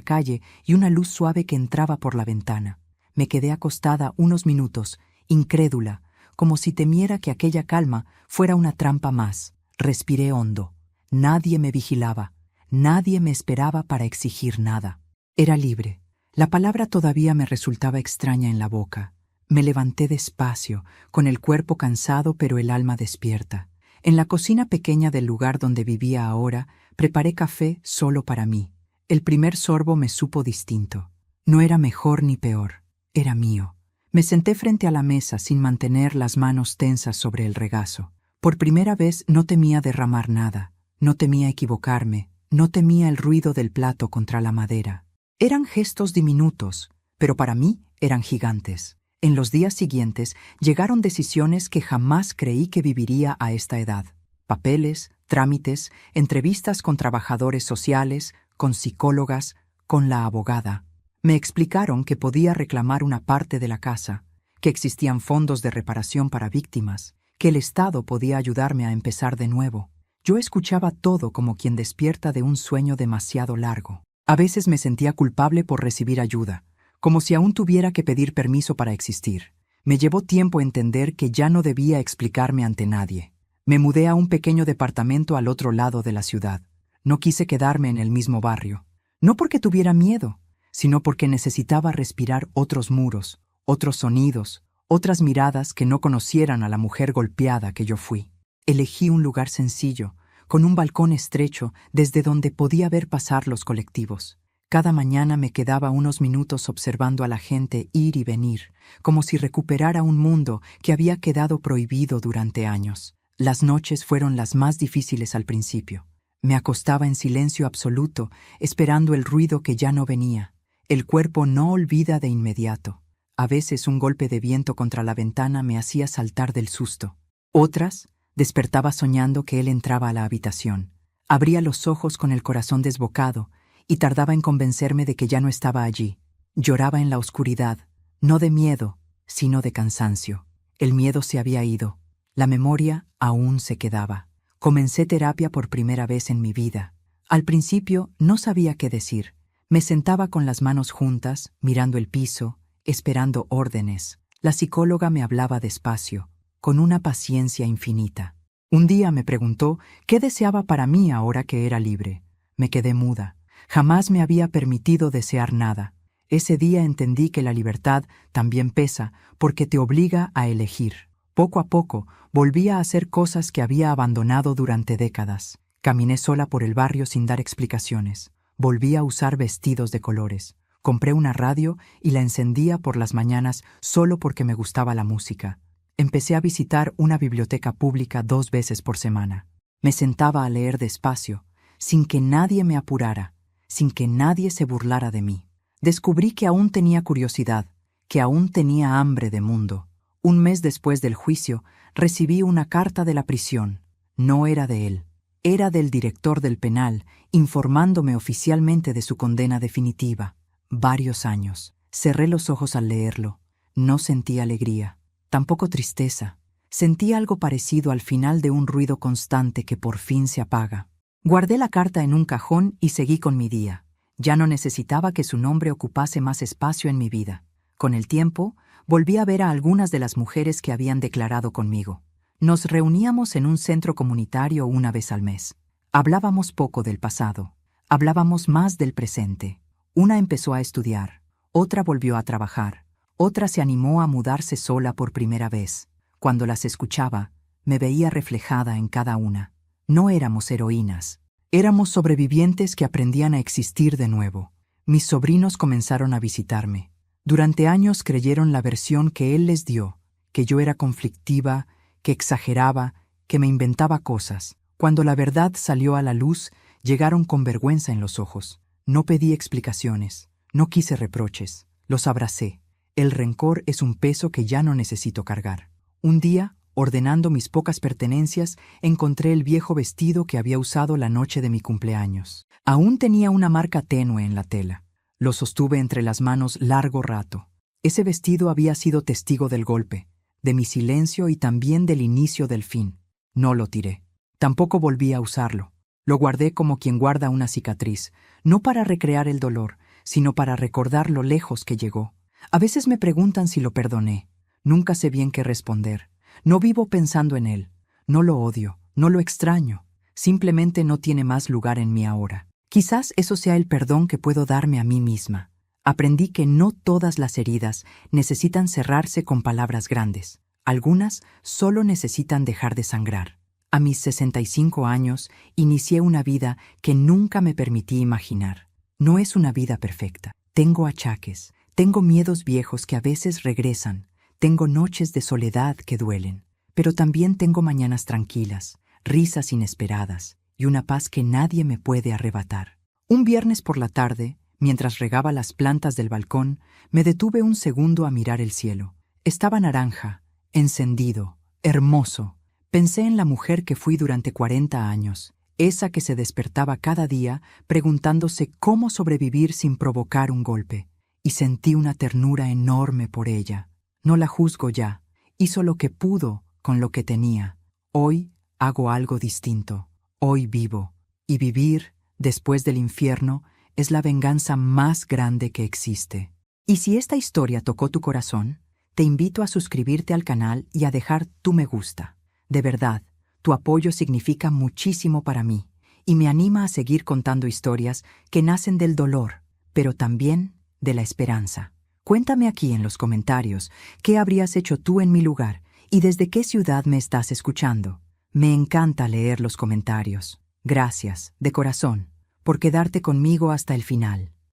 calle y una luz suave que entraba por la ventana. Me quedé acostada unos minutos, incrédula, como si temiera que aquella calma fuera una trampa más. Respiré hondo. Nadie me vigilaba, nadie me esperaba para exigir nada. Era libre. La palabra todavía me resultaba extraña en la boca. Me levanté despacio, con el cuerpo cansado pero el alma despierta. En la cocina pequeña del lugar donde vivía ahora, preparé café solo para mí. El primer sorbo me supo distinto. No era mejor ni peor, era mío. Me senté frente a la mesa sin mantener las manos tensas sobre el regazo. Por primera vez no temía derramar nada, no temía equivocarme, no temía el ruido del plato contra la madera. Eran gestos diminutos, pero para mí eran gigantes. En los días siguientes llegaron decisiones que jamás creí que viviría a esta edad. Papeles, trámites, entrevistas con trabajadores sociales, con psicólogas, con la abogada. Me explicaron que podía reclamar una parte de la casa, que existían fondos de reparación para víctimas, que el Estado podía ayudarme a empezar de nuevo. Yo escuchaba todo como quien despierta de un sueño demasiado largo. A veces me sentía culpable por recibir ayuda, como si aún tuviera que pedir permiso para existir. Me llevó tiempo entender que ya no debía explicarme ante nadie. Me mudé a un pequeño departamento al otro lado de la ciudad. No quise quedarme en el mismo barrio. No porque tuviera miedo, sino porque necesitaba respirar otros muros, otros sonidos, otras miradas que no conocieran a la mujer golpeada que yo fui. Elegí un lugar sencillo, con un balcón estrecho desde donde podía ver pasar los colectivos. Cada mañana me quedaba unos minutos observando a la gente ir y venir, como si recuperara un mundo que había quedado prohibido durante años. Las noches fueron las más difíciles al principio. Me acostaba en silencio absoluto, esperando el ruido que ya no venía. El cuerpo no olvida de inmediato. A veces un golpe de viento contra la ventana me hacía saltar del susto. Otras, despertaba soñando que él entraba a la habitación. Abría los ojos con el corazón desbocado, y tardaba en convencerme de que ya no estaba allí. Lloraba en la oscuridad, no de miedo, sino de cansancio. El miedo se había ido. La memoria aún se quedaba. Comencé terapia por primera vez en mi vida. Al principio no sabía qué decir. Me sentaba con las manos juntas, mirando el piso, esperando órdenes. La psicóloga me hablaba despacio, con una paciencia infinita. Un día me preguntó qué deseaba para mí ahora que era libre. Me quedé muda. Jamás me había permitido desear nada. Ese día entendí que la libertad también pesa porque te obliga a elegir. Poco a poco, volví a hacer cosas que había abandonado durante décadas. Caminé sola por el barrio sin dar explicaciones. Volví a usar vestidos de colores. Compré una radio y la encendía por las mañanas solo porque me gustaba la música. Empecé a visitar una biblioteca pública 2 veces por semana. Me sentaba a leer despacio, sin que nadie me apurara, sin que nadie se burlara de mí. Descubrí que aún tenía curiosidad, que aún tenía hambre de mundo. Un mes después del juicio, recibí una carta de la prisión. No era de él. Era del director del penal, informándome oficialmente de su condena definitiva. Varios años. Cerré los ojos al leerlo. No sentí alegría, tampoco tristeza. Sentí algo parecido al final de un ruido constante que por fin se apaga. Guardé la carta en un cajón y seguí con mi día. Ya no necesitaba que su nombre ocupase más espacio en mi vida. Con el tiempo, volví a ver a algunas de las mujeres que habían declarado conmigo. Nos reuníamos en un centro comunitario una vez al mes. Hablábamos poco del pasado. Hablábamos más del presente. Una empezó a estudiar. Otra volvió a trabajar. Otra se animó a mudarse sola por primera vez. Cuando las escuchaba, me veía reflejada en cada una. No éramos heroínas. Éramos sobrevivientes que aprendían a existir de nuevo. Mis sobrinos comenzaron a visitarme. Durante años creyeron la versión que él les dio, que yo era conflictiva, que exageraba, que me inventaba cosas. Cuando la verdad salió a la luz, llegaron con vergüenza en los ojos. No pedí explicaciones, no quise reproches, los abracé. El rencor es un peso que ya no necesito cargar. Un día Ordenando mis pocas pertenencias, encontré el viejo vestido que había usado la noche de mi cumpleaños. Aún tenía una marca tenue en la tela. Lo sostuve entre las manos largo rato. Ese vestido había sido testigo del golpe, de mi silencio y también del inicio del fin. No lo tiré. Tampoco volví a usarlo. Lo guardé como quien guarda una cicatriz, no para recrear el dolor, sino para recordar lo lejos que llegó. A veces me preguntan si lo perdoné. Nunca sé bien qué responder. No vivo pensando en él. No lo odio, no lo extraño. Simplemente no tiene más lugar en mí ahora. Quizás eso sea el perdón que puedo darme a mí misma. Aprendí que no todas las heridas necesitan cerrarse con palabras grandes. Algunas solo necesitan dejar de sangrar. A mis 65 años, inicié una vida que nunca me permití imaginar. No es una vida perfecta. Tengo achaques, tengo miedos viejos que a veces regresan, tengo noches de soledad que duelen, pero también tengo mañanas tranquilas, risas inesperadas y una paz que nadie me puede arrebatar. Un viernes por la tarde, mientras regaba las plantas del balcón, me detuve un segundo a mirar el cielo. Estaba naranja, encendido, hermoso. Pensé en la mujer que fui durante 40 años, esa que se despertaba cada día preguntándose cómo sobrevivir sin provocar un golpe, y sentí una ternura enorme por ella. No la juzgo ya, hizo lo que pudo con lo que tenía. Hoy hago algo distinto, hoy vivo, y vivir, después del infierno, es la venganza más grande que existe. Y si esta historia tocó tu corazón, te invito a suscribirte al canal y a dejar tu me gusta. De verdad, tu apoyo significa muchísimo para mí y me anima a seguir contando historias que nacen del dolor, pero también de la esperanza. Cuéntame aquí en los comentarios qué habrías hecho tú en mi lugar y desde qué ciudad me estás escuchando. Me encanta leer los comentarios. Gracias, de corazón, por quedarte conmigo hasta el final.